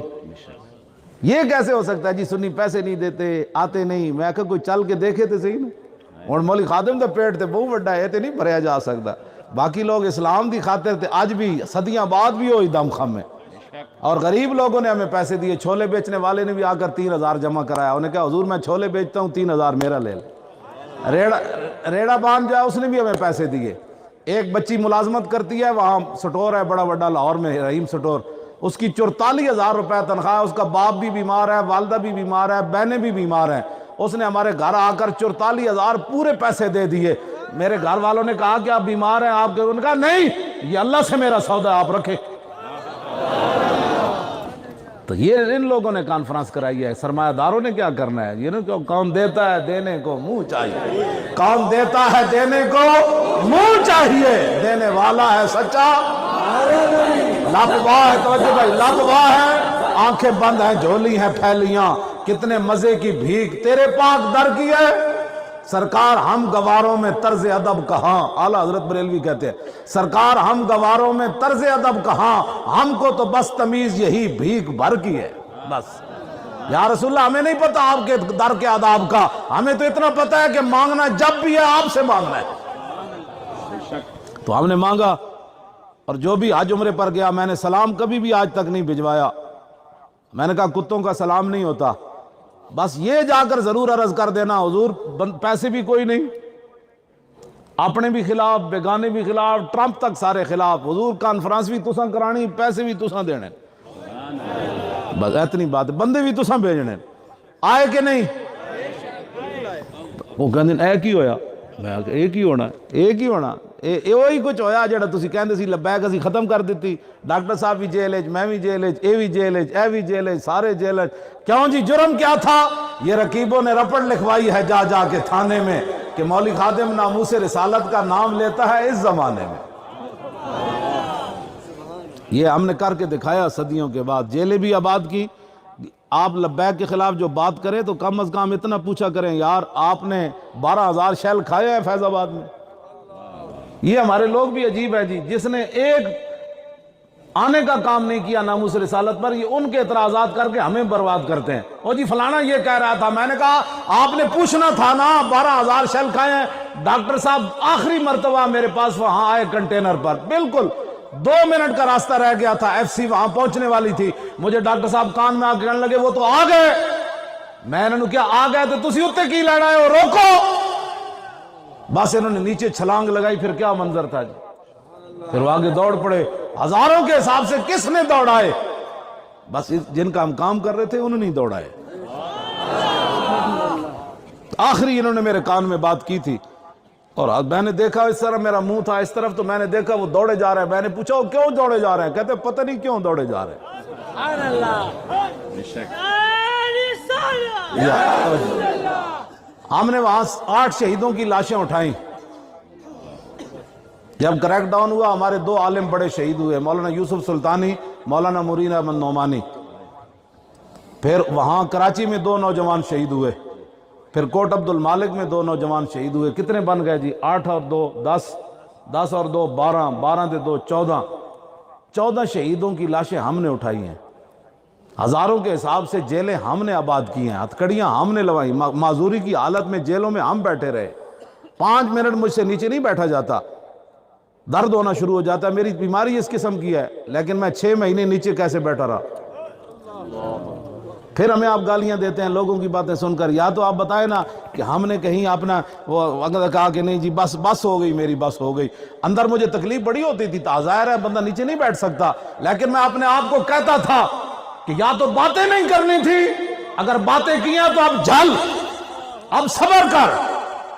یہ کیسے ہو سکتا ہے جی؟ سنی پیسے نہیں دیتے، آتے نہیں۔ میں کہا کوئی چل کے دیکھے تھے صحیح نا، اور مولی خادم دا پیٹ تے بہت بڑا ہے، تے نہیں بھریا جا سکتا۔ باقی لوگ اسلام دی خاطر تے آج بھی صدیاں بعد بھی ہوئی دم خم میں، اور غریب لوگوں نے ہمیں پیسے دیے۔ چھولے بیچنے والے نے بھی آ کر 3000 جمع کرایا، انہیں کہا حضور میں چھولے بیچتا ہوں، 3000 میرا لے لے۔ ریڑا بان جائے اس نے بھی ہمیں پیسے دیے۔ ایک بچی ملازمت کرتی ہے، وہاں سٹور ہے بڑا بڑا لاہور میں، رحیم سٹور، اس کی 44,000 روپے تنخواہ ہے، اس کا باپ بھی بیمار ہے، والدہ بھی بیمار ہے، بہنیں بھی بیمار ہیں۔ اس نے ہمارے گھر آ کر 44,000 پورے پیسے دے دیے۔ میرے گھر والوں نے کہا کہ آپ بیمار ہیں، آپ نے کہا نہیں، یہ اللہ سے میرا سودا ہے، آپ رکھے۔ تو یہ ان لوگوں نے کانفرنس کرائی ہے۔ سرمایہ داروں نے کیا کرنا ہے؟ یہ نا کہ کون دیتا ہے دینے کو منہ چاہیے، کون دیتا ہے دینے کو منہ چاہیے، دینے والا ہے سچا، لاپرواہ ہے۔ توجہ بھائی، لاپرواہ ہے، آنکھیں بند ہیں، جھولی ہیں پھیلیاں، کتنے مزے کی بھیک تیرے پاک در کی ہے۔ سرکار ہم گواروں میں طرز ادب کہاں، اعلیٰ حضرت بریلوی کہتے ہیں، سرکار ہم گواروں میں طرز ادب کہاں، ہم کو تو بس تمیز یہی بھیک بھر کی ہے۔ بس یا رسول اللہ، ہمیں نہیں پتا آپ کے در کے آداب کا، ہمیں تو اتنا پتا ہے کہ مانگنا جب بھی ہے آپ سے مانگنا ہے۔ تو ہم نے مانگا، اور جو بھی حج عمرے پر گیا، میں نے سلام کبھی بھی آج تک نہیں بھجوایا۔ میں نے کہا کتوں کا سلام نہیں ہوتا، بس یہ جا کر ضرور عرض کر دینا حضور پیسے بھی کوئی نہیں، اپنے بھی خلاف، بیگانے بھی خلاف، ٹرمپ تک سارے خلاف، حضور کانفرنس بھی تساں کرانی، پیسے بھی تساں دینے، بس اتنی بات ہے، بندے بھی تساں بھیجنے، آئے کہ نہیں؟ وہ کہندے ایک ہی ہویا، میں کہا ایک ہی ہونا، ایک ہی ہونا، وہی کچھ ہویا جڑا تسی کہندے سی لبیک اسی ختم کر دیتی۔ ڈاکٹر صاحب بھی جیل وچ، میں بھی جیل وچ، اے بھی جیل وچ، اے بھی جیل وچ، سارے جیل وچ۔ کیوں جی؟ جرم کیا تھا؟ یہ رقیبوں نے رپٹ لکھوائی ہے جا جا کے تھانے میں کہ مولی خادم ناموس رسالت کا نام لیتا ہے اس زمانے میں۔ یہ ہم نے کر کے دکھایا صدیوں کے بعد، جیلیں بھی آباد کی۔ آپ لبیک کے خلاف جو بات کریں تو کم از کم اتنا پوچھا کریں، یار آپ نے 12,000 شیل کھائے ہیں فیض آباد میں؟ یہ ہمارے لوگ بھی عجیب ہے جی، جس نے ایک آنے کا کام نہیں کیا ناموس رسالت پر، یہ ان کے اعتراضات کر کے ہمیں برباد کرتے ہیں۔ او جی فلانا یہ کہہ رہا تھا، میں نے کہا آپ نے پوچھنا تھا نا، 12,000 شیل کھائے ہیں۔ ڈاکٹر صاحب آخری مرتبہ میرے پاس وہاں آئے کنٹینر پر، بالکل 2 منٹ کا راستہ رہ گیا تھا، FC وہاں پہنچنے والی تھی، مجھے ڈاکٹر صاحب کان میں آ کے کہنے لگے وہ تو آ گئے۔ میں نے کیا آ گئے تو تسی اتنے کی لینا ہے، روکو۔ بس انہوں نے نیچے چھلانگ لگائی، پھر کیا منظر تھا جی، پھر وہ آگے دوڑ پڑے، ہزاروں کے حساب سے کس نے دوڑائے؟ بس جن کا ہم کام کر رہے تھے انہوں نے دوڑائے۔ آخری انہوں نے میرے کان میں بات کی تھی، اور میں نے دیکھا اس طرح میرا منہ تھا اس طرف، تو میں نے دیکھا وہ دوڑے جا رہے ہیں۔ میں نے پوچھا وہ کیوں دوڑے جا رہے ہیں؟ کہتے پتہ نہیں کیوں دوڑے جا رہے ہیں۔ ہم نے وہاں 8 شہیدوں کی لاشیں اٹھائیں، جب کریک ڈاؤن ہوا ہمارے 2 عالم بڑے شہید ہوئے، مولانا یوسف سلطانی، مولانا مرین احمد نعمانی۔ پھر وہاں کراچی میں 2 نوجوان شہید ہوئے، پھر کوٹ عبد المالک میں 2 نوجوان شہید ہوئے۔ کتنے بن گئے جی؟ 8 اور 2 10، 10 اور 2 12، 12 سے 2 14۔ 14 شہیدوں کی لاشیں ہم نے اٹھائی ہیں، ہزاروں کے حساب سے جیلیں ہم نے آباد کی ہیں، ہتھکڑیاں ہم نے لوائی، معذوری کی حالت میں جیلوں میں ہم بیٹھے رہے۔ 5 منٹ مجھ سے نیچے نہیں بیٹھا جاتا، درد ہونا شروع ہو جاتا ہے۔ میری بیماری اس قسم کی ہے، لیکن میں 6 مہینے نیچے کیسے بیٹھا رہا۔ پھر ہمیں آپ گالیاں دیتے ہیں لوگوں کی باتیں سن کر۔ یا تو آپ بتائیں نا کہ ہم نے کہیں اپنا وہ اگر کہا کہ نہیں جی بس ہو گئی، میری بس ہو گئی۔ اندر مجھے تکلیف بڑی ہوتی تھی، ظاہر ہے بندہ نیچے نہیں بیٹھ سکتا، لیکن میں اپنے آپ کو کہتا تھا کہ یا تو باتیں نہیں کرنی تھی، اگر باتیں کیاں تو اب جھل، اب صبر کر۔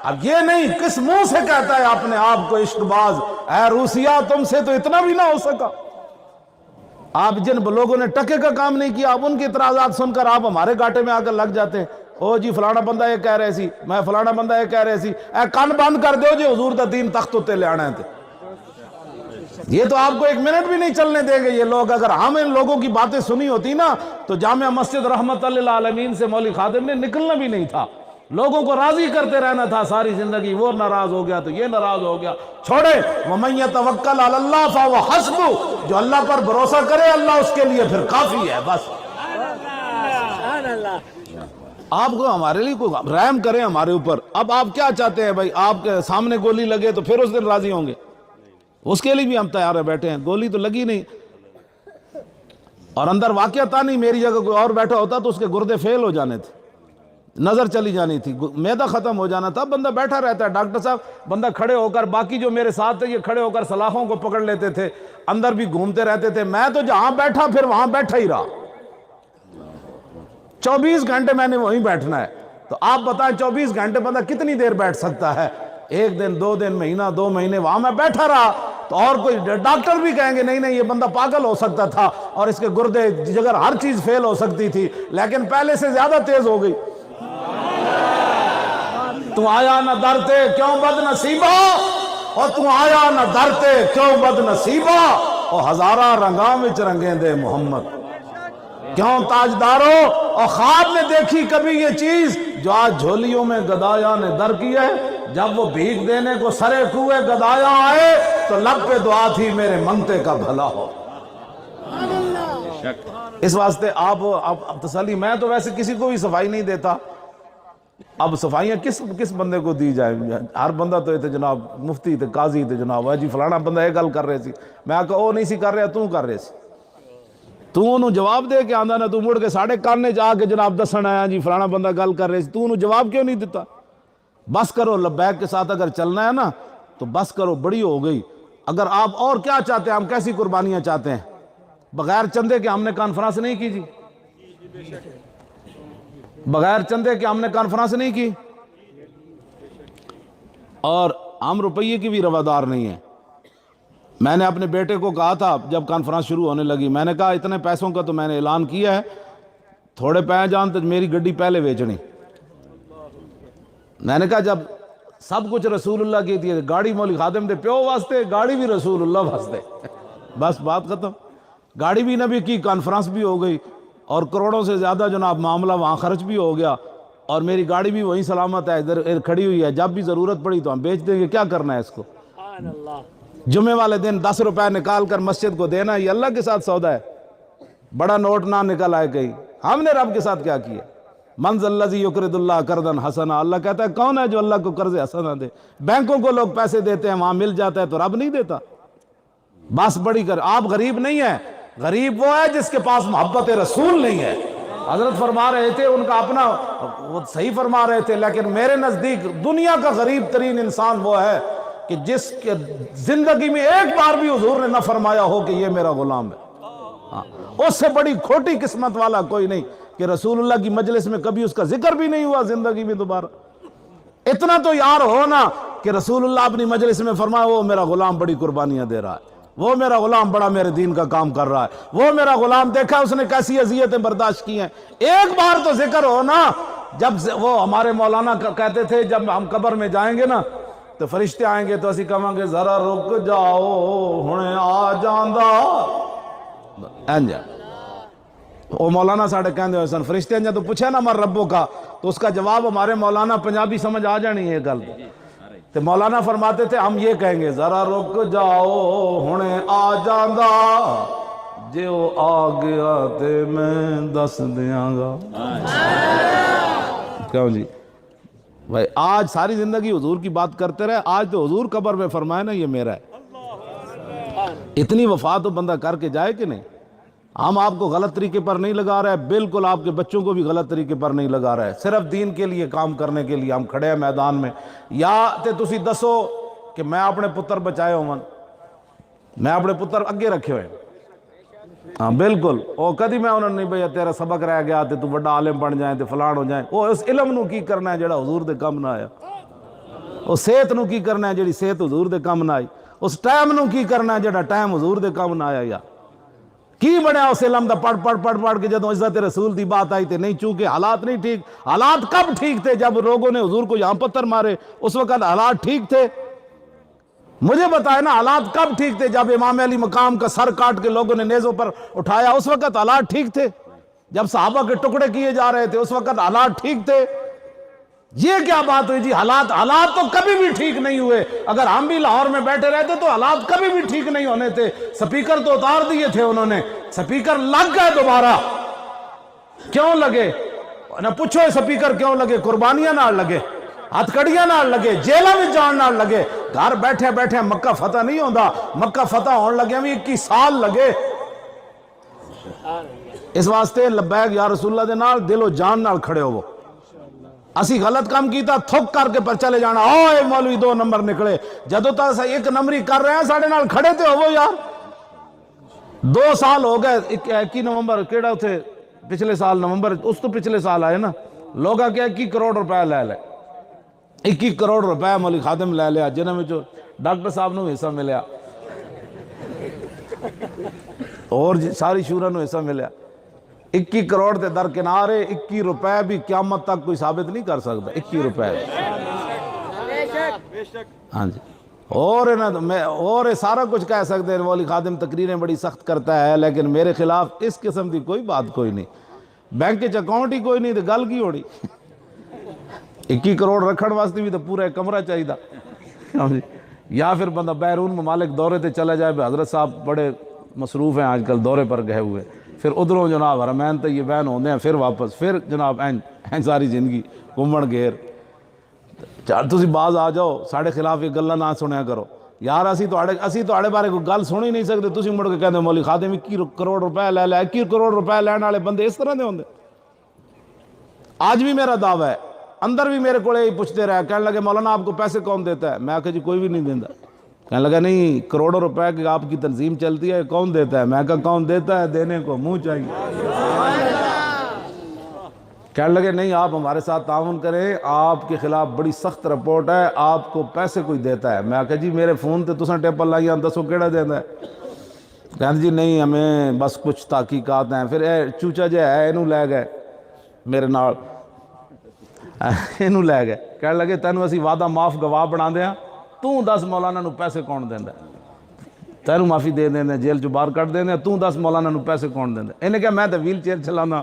اب یہ نہیں کس منہ سے کہتا ہے اپنے آپ کو عشق باز، اے روسیا تم سے تو اتنا بھی نہ ہو سکا۔ آپ جن لوگوں نے ٹکے کا کام نہیں کیا، اب ان کے اعتراضات سن کر آپ ہمارے گاٹے میں آ کر لگ جاتے ہیں۔ او جی فلانا بندہ یہ کہہ رہے سی، میں فلانا بندہ یہ کہہ رہے سی، اے کان بند کر دیو جی، حضور دا دین تخت تے لے آنا ہے۔ یہ تو آپ کو 1 منٹ بھی نہیں چلنے دیں گے یہ لوگ۔ اگر ہم ان لوگوں کی باتیں سنی ہوتی نا تو جامعہ مسجد رحمت للعالمین سے مولوی خادم نے نکلنا بھی نہیں تھا، لوگوں کو راضی کرتے رہنا تھا ساری زندگی۔ وہ ناراض ہو گیا تو یہ ناراض ہو گیا، چھوڑے۔ وَمَن يَتَوَكَّلْ عَلَى اللَّهِ فَهُوَ حَسْبُهُ، جو اللہ پر بھروسہ کرے اللہ اس کے لیے پھر کافی ہے۔ بس آپ کو ہمارے لیے کوئی رحم کریں ہمارے اوپر۔ اب آپ کیا چاہتے ہیں بھائی؟ آپ کے سامنے گولی لگے تو پھر اس دن راضی ہوں گے؟ اس کے لیے بھی ہم تیار بیٹھے ہیں۔ گولی تو لگی نہیں، اور اندر واقعہ تھا نہیں، میری جگہ کوئی اور بیٹھا ہوتا تو اس کے گردے فیل ہو جانے تھے، نظر چلی جانی تھی، معدہ ختم ہو جانا تھا۔ بندہ بیٹھا رہتا ہے، ڈاکٹر صاحب بندہ کھڑے ہو کر، باقی جو میرے ساتھ تھے یہ کھڑے ہو کر سلاخوں کو پکڑ لیتے تھے، اندر بھی گھومتے رہتے تھے۔ میں تو جہاں بیٹھا پھر وہاں بیٹھا ہی رہا، 24 گھنٹے میں نے وہیں بیٹھنا ہے۔ تو آپ بتائیں 24 گھنٹے بندہ کتنی دیر بیٹھ سکتا ہے؟ 1 دن 2 دن مہینہ 2 مہینے وہاں میں بیٹھا رہا تو اور کوئی ڈاکٹر بھی کہیں گے نہیں یہ بندہ پاگل ہو سکتا تھا اور اس کے گردے جگر ہر چیز فیل ہو سکتی تھی، لیکن پہلے سے زیادہ تیز ہو گئی۔ تو آیا نہ درتے کیوں بد نصیبہ، اور تو آیا نہ درتے کیوں بد نصیبہ، اور ہزارہ رنگاں وچ رنگیں دے محمد کیوں تاجدارو۔ اور خواب نے دیکھی کبھی یہ چیز جو آج جھولیوں میں گدایا نے در کی ہے، جب وہ بھیک دینے کو سرے کوئے گدایا آئے تو لب پہ دعا تھی میرے منگتے کا بھلا ہو۔ اس واسطے آپ تسلی، میں تو ویسے کسی کو بھی صفائی نہیں دیتا۔ اب صفائیاں کس بندے کو دی جائیں؟ ہر بندہ تو تے جناب مفتی تے قاضی تے جناب جی فلانا بندہ یہ گل کر رہے سی، میں کہا وہ نہیں سی کر رہا، تو کر رہے سی۔ تو انہوں جواب دے کے آندا نا، تو مڑ کے ساڑھے کانے جا کے جناب دسن آیا جی فلانا بندہ گل کر رہے سی، تو انہوں جواب کیوں نہیں دیتا؟ بس کرو، لبیک کے ساتھ اگر چلنا ہے نا تو بس کرو، بڑی ہو گئی۔ اگر آپ اور کیا چاہتے ہیں، ہم کیسی قربانیاں چاہتے ہیں؟ بغیر چندے کے ہم نے کانفرنس نہیں کی جی، بغیر چندے کے ہم نے کانفرنس نہیں کی، اور ہم روپیے کی بھی روادار نہیں ہیں۔ میں نے اپنے بیٹے کو کہا تھا جب کانفرنس شروع ہونے لگی، میں نے کہا اتنے پیسوں کا تو میں نے اعلان کیا ہے، تھوڑے پہ جان تو میری گڈی پہلے بیچنی۔ میں نے کہا جب سب کچھ رسول اللہ کی تھی، گاڑی مولی خادم دے پیو واسطے، گاڑی بھی رسول اللہ واسطے، بس بات ختم۔ گاڑی بھی نبی کی، کانفرنس بھی ہو گئی، اور کروڑوں سے زیادہ جناب معاملہ وہاں خرچ بھی ہو گیا، اور میری گاڑی بھی وہیں سلامت ہے، ادھر کھڑی ہوئی ہے، جب بھی ضرورت پڑی تو ہم بیچ دیں گے۔ کیا کرنا ہے اس کو؟ جمعے والے دن 10 روپے نکال کر مسجد کو دینا، یہ اللہ کے ساتھ سودا ہے؟ بڑا نوٹ نہ نکل آئے کہیں۔ ہم نے رب کے ساتھ کیا کیا؟ من ذا الذی یقرض اللہ قرضا حسنا، اللہ کہتا ہے کون ہے جو اللہ کو قرض حسنا دے؟ بینکوں کو لوگ پیسے دیتے ہیں، وہاں مل جاتا ہے، تو رب نہیں دیتا؟ بس بڑی کر، آپ غریب نہیں ہیں، غریب وہ ہے جس کے پاس محبت رسول نہیں ہے۔ حضرت فرما رہے تھے، ان کا اپنا وہ صحیح فرما رہے تھے، لیکن میرے نزدیک دنیا کا غریب ترین انسان وہ ہے کہ جس کے زندگی میں ایک بار بھی حضور نے نہ فرمایا ہو کہ یہ میرا غلام ہے۔ اس سے بڑی کھوٹی قسمت والا کوئی نہیں کہ رسول اللہ کی مجلس میں کبھی اس کا ذکر بھی نہیں ہوا زندگی میں دوبارہ۔ اتنا تو یار ہو نا کہ رسول اللہ اپنی مجلس میں فرمایا وہ میرا غلام بڑی قربانیاں دے رہا ہے، وہ میرا غلام بڑا میرے دین کا کام کر رہا ہے، وہ میرا غلام دیکھا اس نے کیسی اذیتیں برداشت کی ہیں۔ ایک بار تو ذکر ہو نا، جب وہ ہمارے مولانا کہتے تھے جب ہم قبر میں جائیں گے نا تو فرشتے آئیں گے تو اسی کہاں گے ذرا رک جاؤ ہنے آ جاندا انجا وہ مولانا ساڑھے کہندے ہوئے سن فرشتے انجا تو پوچھا نا مر ربوں کا تو اس کا جواب ہمارے مولانا پنجابی سمجھ آ جانی ہے گل تو مولانا فرماتے تھے ہم یہ کہیں گے ذرا رک جاؤ ہنے آ جاندا جے وہ آ گیا تے میں دس دیاں گا کیوں جی بھائی آج ساری زندگی حضور کی بات کرتے رہے آج تو حضور قبر میں فرمائے نا یہ میرا ہے اتنی وفا تو بندہ کر کے جائے کہ نہیں ہم آپ کو غلط طریقے پر نہیں لگا رہے بالکل آپ کے بچوں کو بھی غلط طریقے پر نہیں لگا رہے صرف دین کے لیے کام کرنے کے لیے ہم کھڑے ہیں میدان میں یا تے تسی دسو کہ میں اپنے پتر بچائے ہوں میں اپنے پتر اگے رکھے ہوئے ہاں بالکل وہ کدی میں انہوں نے نہیں بھئی تیرا سبق رہ گیا تے تو بڑا عالم بن جائیں تے فلان ہو جائیں وہ اس علم نو کی کرنا ہے جڑا حضور دے کم نہ آیا وہ صحت نو کی کرنا ہے جڑی صحت حضور دے کم نہ آئی اس ٹائم نو کی کرنا ہے جڑا ٹائم حضور دے کم نہ آیا یا کی بڑھیا اس علم دا پڑھ کے جدوں عزت رسول دی بات آئی تے نہیں چونکہ حالات نہیں ٹھیک حالات کب ٹھیک تھے جب لوگوں نے حضور کو یہاں پتھر مارے اس وقت حالات ٹھیک تھے مجھے بتائے نا حالات کب ٹھیک تھے جب امام علی مقام کا سر کاٹ کے لوگوں نے نیزوں پر اٹھایا اس وقت حالات ٹھیک تھے جب صحابہ کے ٹکڑے کیے جا رہے تھے اس وقت حالات ٹھیک تھے یہ کیا بات ہوئی جی حالات تو کبھی بھی ٹھیک نہیں ہوئے اگر ہم بھی لاہور میں بیٹھے رہتے تو حالات کبھی بھی ٹھیک نہیں ہونے تھے سپیکر تو اتار دیے تھے انہوں نے سپیکر لگ گئے دوبارہ کیوں لگے نہ پوچھو سپیکر کیوں لگے قربانیاں نہ لگے ہاتھ کڑیاں نہ لگے جیلہ میں جان نہ لگے گھر بیٹھے بیٹھے مکہ فتح نہیں ہوندہ مکہ فتح ہون لگے ہمیں 21 سال لگے اس واسطے لبیک یا رسول اللہ دے نال دل و جان نال کھڑے ہو وہ اسی غلط کام کیتا تھک کر کے پر چلے جانا اوے مولوی 2 نمبر نکلے جدو تک 1 نمبری کر رہے ہیں ساڑھے نال کھڑے تھے ہو وہ یار 2 سال ہو گئے 21 نومبر کیڑا تھے پچھلے سال نومبر اس تو پچھلے سال آئے نا لوگا کیا 21 کروڑ روپے لے لے 21 کروڑ روپے مولی خادم لے لیا جنہوں میں جو ڈاکٹر صاحب نو حصہ ملیا اور ساری شورا نو حصہ ملیا 21 کروڑ تے درکنارے 21 روپے بھی قیامت تک کوئی ثابت نہیں کر سکتا 21 روپے ہاں جی اور سارا کچھ کہہ سکتے ہیں مولی خادم تقریریں بڑی سخت کرتا ہے لیکن میرے خلاف اس قسم کی کوئی بات کوئی نہیں بینک کے اکاؤنٹ ہی کوئی نہیں تو گل کی ہوڑی 21 کروڑ رکھن واسطے بھی تو پورا ایک کمرہ چاہیے یا پھر بندہ بیرون ممالک دورے تے چلا جائے حضرت صاحب بڑے مصروف ہیں آج کل دورے پر گئے ہوئے پھر ادھروں جناب حرمین تے یہ بین ہوندے ہیں پھر واپس پھر جناب این ساری زندگی گھومن گھیر تسی باز آ جاؤ ساڑھے خلاف یہ گلہ نہ سنیا کرو یار اسی تو آڑے بارے کوئی گل سن ہی نہیں سکتے تسی مڑ کے کہندے مولی خادم 21 کروڑ روپے لے لے 21 کروڑ روپے لین والے بندے اس طرح دے ہوندے آج بھی میرا دعویٰ ہے اندر بھی میرے کو یہی پوچھتے رہے کہنے لگے مولانا آپ کو پیسے کون دیتا ہے میں کہا جی کوئی بھی نہیں دیتا کہنے لگا نہیں کروڑوں روپے کی آپ کی تنظیم چلتی ہے کون دیتا ہے میں کہا کون دیتا ہے دینے کو منہ چاہیے کہنے لگے نہیں آپ ہمارے ساتھ تعاون کریں آپ کے خلاف بڑی سخت رپورٹ ہے آپ کو پیسے کوئی دیتا ہے میں کہا جی میرے فون تے تساں ٹیپل لائیاں دسو کیڑا دینا ہے کہتے جی نہیں ہمیں بس کچھ تحقیقات ہیں پھر چوچا جے ہے انہوں لے گئے میرے نال انہوں لے گئے کہنے لگے تینوں اسی وعدہ معاف گواہ بنا دیا تو 10 مولانا نو پیسے کون دینا تینوں معافی دے دینا جیل چو باہر کٹ دینا تو 10 مولانا نو پیسے کون دینا انہیں کہا میں تو ویل چیئر چلانا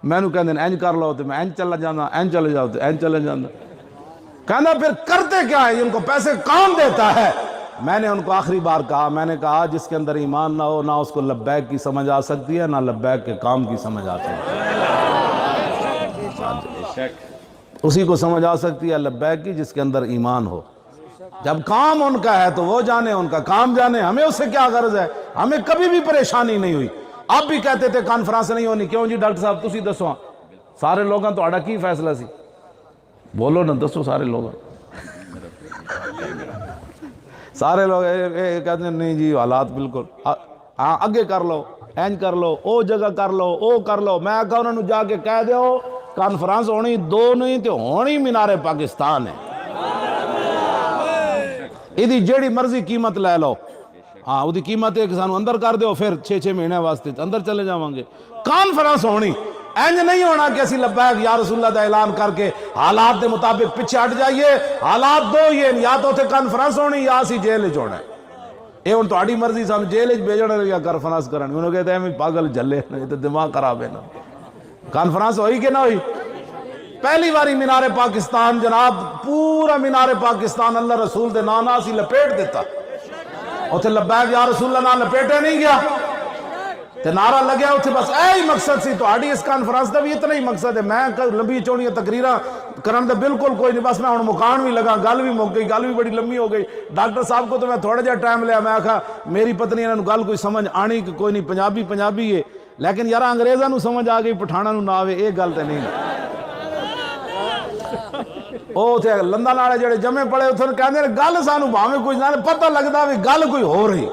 میں نو کہنے اینج کر لو تو میں اینج چلا جانا اینج چلے جاؤ تو اینج چلے جانا کہنا پھر کرتے کیا ہے ان کو پیسے کون دیتا ہے میں نے ان کو آخری بار کہا میں نے کہا جس کے اندر ایمان نہ ہو نہ اس کو لبیک کی سمجھ آ سکتی ہے نہ لبیک کے کام کی سمجھ آ سکتی ہے اسی کو سمجھ آ سکتی ہے لبیک کی جس کے اندر ایمان ہو جب کام ان کا ہے تو وہ جانے ان کا کام جانے ہمیں اس سے کیا غرض ہے ہمیں کبھی بھی پریشانی نہیں ہوئی آپ بھی کہتے تھے کانفرنس نہیں ہونی کیوں جی ڈاکٹر صاحب تسی دسو سارے لوگاں تو آڑا کی فیصلہ سی بولو نا دسو سارے لوگاں سارے لوگ کہتے ہیں نہیں جی حالات بالکل ہاں اگے کر لو اینج کر لو او جگہ کر لو او کر لو میں کہا انہوں نے جا کے کہہ دیو کانفرنس ہونی 2 نہیں تو ہونی مینار پاکستان ہے ایدی جیڑی مرضی قیمت لے لو ہاں وہ دی قیمت ہے کہ سانو اندر کر دیو پھر 6 مہینے واسطے اندر چلے جاؤں گے کانفرنس ہونی اینج نہیں ہونا کہ اسی لبیک یا رسول اللہ دا اعلان کر کے حالات دے مطابق پیچھے ہٹ جائیے. حالات دو ہی ہیں، یا تو اتنے کانفرنس ہونی یا اسی جیل وچ ہونا ہے. یہ ہوں تہاڈی مرضی، سانو جیل وچ بھیجنا یا کانفرنس کرن. انہوں کہتے ہیں پاگل جھلے یہ تو دماغ خراب ہے نا. کانفرنس ہوئی کہ نہ ہوئی؟ پہلی باری مینار پاکستان جناب پورا مینار پاکستان اللہ رسول دے نام اسی لپیٹ دیتا. اتنے لبیک یا رسول اللہ نام لپیٹے نہیں گیا تے نعرہ لگیا اتنے. بس اے مقصد سی تہاڈی اس کانفرنس دا بھی اتنا ہی مقصد ہے. میں لمبی چوڑیاں تقریراں کرن دا بالکل کوئی نہیں. بس میں ہن مکان بھی لگا، گل بھی مک گئی، گل بھی بڑی لمبی ہو گئی. ڈاکٹر صاحب کو تو میں تھوڑا جہا ٹائم لیا. میں آکھا میری پتنی انہوں گل کوئی سمجھ آنی کہ کوئی نہیں، پنجابی پنجابی ہے، لیکن یار انگریزاں نو سمجھ آ گئی پٹھانا نو نہ آوے، یہ گل تے نہیں. او تے لندن والے جڑے جمے پڑے اتنے کہندے گل سانو بھاویں کچھ نہ پتہ لگدا وی گل کوئی ہو رہی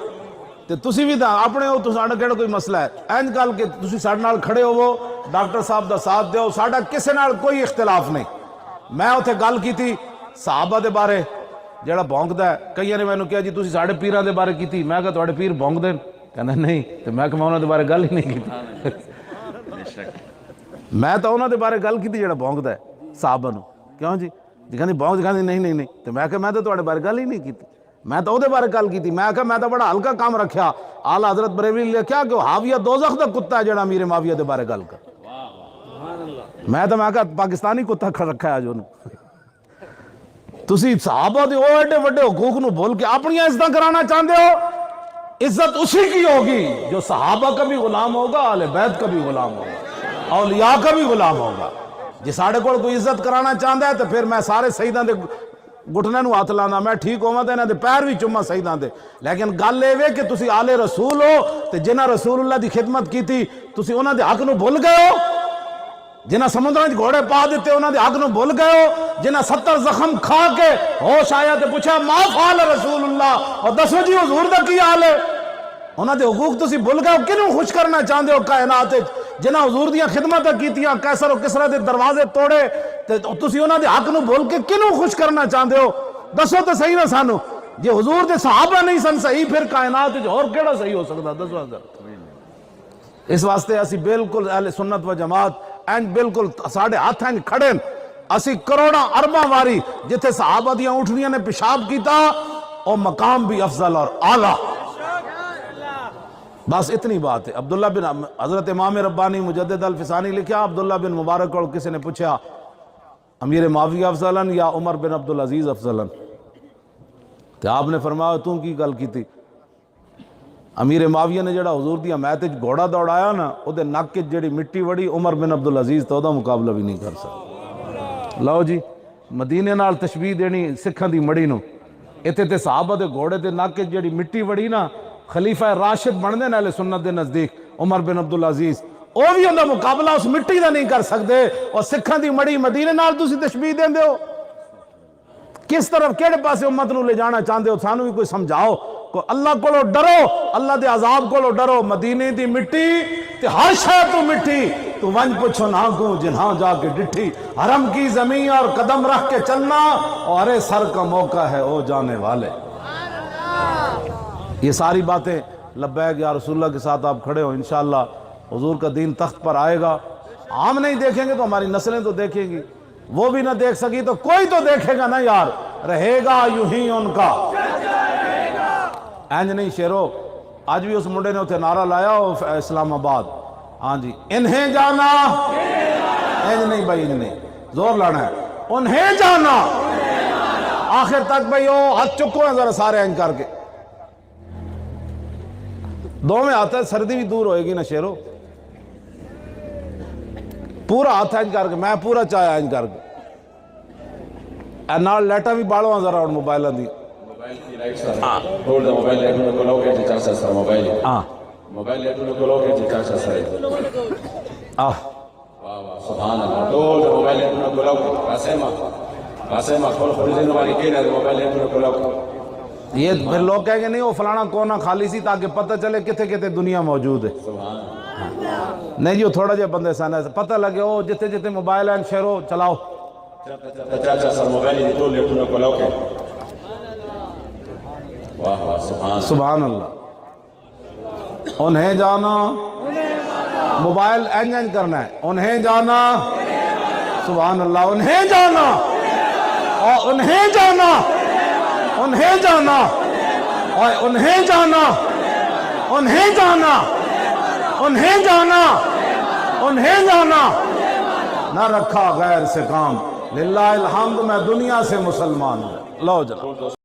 تے تسی بھی تا اپنے ہو، تساڈا کیڑا کوئی مسئلہ ہے. اینج گل کہ تسی ساڈے نال کھڑے ہوو، ڈاکٹر صاحب دا ساتھ دیو، ساڈا کسے نال کوئی اختلاف نہیں. میں اتنے گل کیتی صحابہ دے بارے جڑا بھونکدا ہے. کئیاں نے مینوں کہا جی تسی ساڈے پیراں دے بارے کیتی. میں کہا تواڈے پیر بھونک دین؟ کہندا نہیں. تے میں کہ میں انہاں دے بارے گل ہی نہیں کیتی. میں تو انہاں دے بارے گل کیتی جڑا بھونکدا ہے صحابہ نو. کیوں جی؟ جی کہندی بھونک کہندی نہیں نہیں نہیں. تے میں کہ میں تو تواڈے بارے گل ہی نہیں کیتی. میں تو دے بارے گل کیتی. میں کہا میں تو بڑا ہلکا کام رکھیا. اعلیٰ حضرت بریلوی نے لکھیا کہ حاویہ دوزخ دا کتا ہے جڑا امیر معاویہ دے بارے گل کر. میں کہا پاکستانی کتا کھڑ رکھا ہے جو تسی صحابہ دے او ایڈے وڈے حقوق نو بھول کے اپنی عزت کرانا چاہتے ہو. عزت اسی کی ہوگی جو صحابہ کا بھی غلام ہوگا، اہل بیت کا بھی غلام ہوگا، اولیاء کا بھی غلام ہوگا. جی ساڑھے کو کوئی عزت کرانا چاہتا ہے تو پھر میں سارے سیدان دے گھٹنے نو ہاتھ لانا، میں ٹھیک ہوواں تے انہاں دے پیر بھی چوما سیدان دے. لیکن گل اے کہ تسی آل رسول ہو تے جنہاں رسول اللہ دی خدمت کیتی تسی انہاں دے حق نو بھول گئے ہو. جنہاں سمندراں وچ گھوڑے پا دیتے انہاں دے حق نو بھول گئے ہو. جنہاں 70 زخم کھا کے ہوش آیا تے پوچھا ما فعل رسول اللہ، اور دسو جی حضور دا کی حال ہے. انہاں دے حقوق تسی بھول گئے ہو. کنوں خوش کرنا چاہندے ہو کائنات وچ جنہاں حضور دیاں خدمتاں کیتیاں، قیصر و کسریٰ دے دروازے توڑے تے تسی انہاں دے حق نو بھول کے کنوں خوش کرنا چاہندے ہو؟ دسو تو صحیح نہ سانو. جے حضور دے صحابہ نہیں سن صحیح پھر کائنات وچ اور کیڑا صحیح ہو سکدا؟ دسو اگر. اس واسطے اسی بالکل اہل سنت و جماعت اینج بالکل ساڈے ہاتھ اینج کھڑے اسی کروڑاں ارباں واری جتھے صحابہ دیاں اٹھنیاں نے پیشاب کیتا او مقام بھی افضل اور اعلیٰ. بس اتنی بات ہے. عبداللہ بن حضرت امام ربانی مجدد الفسانی لکھیا عبداللہ بن مبارک کو کسی نے پوچھا امیر معاویہ افضلن یا عمر بن عبدالعزیز افضلن؟ تو آپ نے فرمایا تو کی گل کی تھی؟ امیر معاویہ نے جڑا حضور دی حمایت وچ گھوڑا دوڑایا نا او دے نک وچ جڑی مٹی وڑی عمر بن عبدالعزیز تو دا مقابلہ بھی نہیں کر سکتا. لو جی مدینے نال تشبیہ دینی سکھاں دی مڑی نو. ایتھے تے صحابہ دے گھوڑے دے نک وچ جڑی مٹی وڑی نا خلیفہ راشد بن دے اہل سنت دے نزدیک عمر بن عبدالعزیز، او بھی اوندا مقابلہ اس مٹی دا نہیں کر سکتے. اور سکھاں دی مڑی مدینے نال تسی تشبیہ دیندے ہو. کس طرف کیڑے پاسے امت نو لے جانا چاہندے ہو؟ سانو بھی کوئی سمجھاؤ. کو اللہ کولو ڈرو، اللہ دے عذاب کولو ڈرو. مدینے دی مٹی تے ہر شے تو مٹی تو ونج پچھو نہ کو جنہاں جا کے ڈٹھی. حرم کی زمین اور قدم رکھ کے چلنا اور سر کا موقع ہے او جانے والے. یہ ساری باتیں لبیک یا رسول اللہ کے ساتھ آپ کھڑے ہو. انشاءاللہ حضور کا دین تخت پر آئے گا. ہم نہیں دیکھیں گے تو ہماری نسلیں تو دیکھیں گی. وہ بھی نہ دیکھ سکی تو کوئی تو دیکھے گا نا یار. رہے گا یوں ہی ان کا. اینج نہیں شیرو. آج بھی اس منڈے نے اتنے نعرہ لایا اسلام آباد. ہاں جی انہیں جانا. اینج نہیں بھائی، انہیں نہیں زور لانا ہے. انہیں جانا آخر تک بھائی وہ ہاتھ چکو ہیں ذرا سارے اینج کر کے. دو میں آتا ہے سردی بھی دور ہوئے گی نا شیرو. پورا ہاتھ اینج کر کے میں پورا چاہیا اینج کر کے. نال لیٹا بھی بالو ہاں ذرا اور موبائل دی. موبائل لیٹوں کو لوگ ہیں چاچا سارے. سبحان اللہ. دو موبائل لیٹوں کو لوگ قاسمہ کھول خریدنے والی کہنا موبائل لیٹوں کو لوگ. یہ پھر لوگ کہیں گے نہیں وہ فلانا کونا خالی سی تاکہ پتہ چلے کتے کتے دنیا موجود ہے. نہیں جو تھوڑا جا بندے سانا پتہ لگے وہ جتے جتے موبائل ہیں شیرو چلاؤ. چاچا سر موبائل ہی تو لیٹوں کو لوگ ہیں. واہ واہ سبحان اللہ. انہیں جانا موبائل اینج کرنا ہے، انہیں جانا، سبحان اللہ، انہیں جانا، اور انہیں جانا، انہیں جانا، اور انہیں جانا، انہیں جانا، انہیں جانا، انہیں جانا، نہ رکھا غیر سے کام، للہ الحمد میں دنیا سے مسلمان ہوں. لو جناب.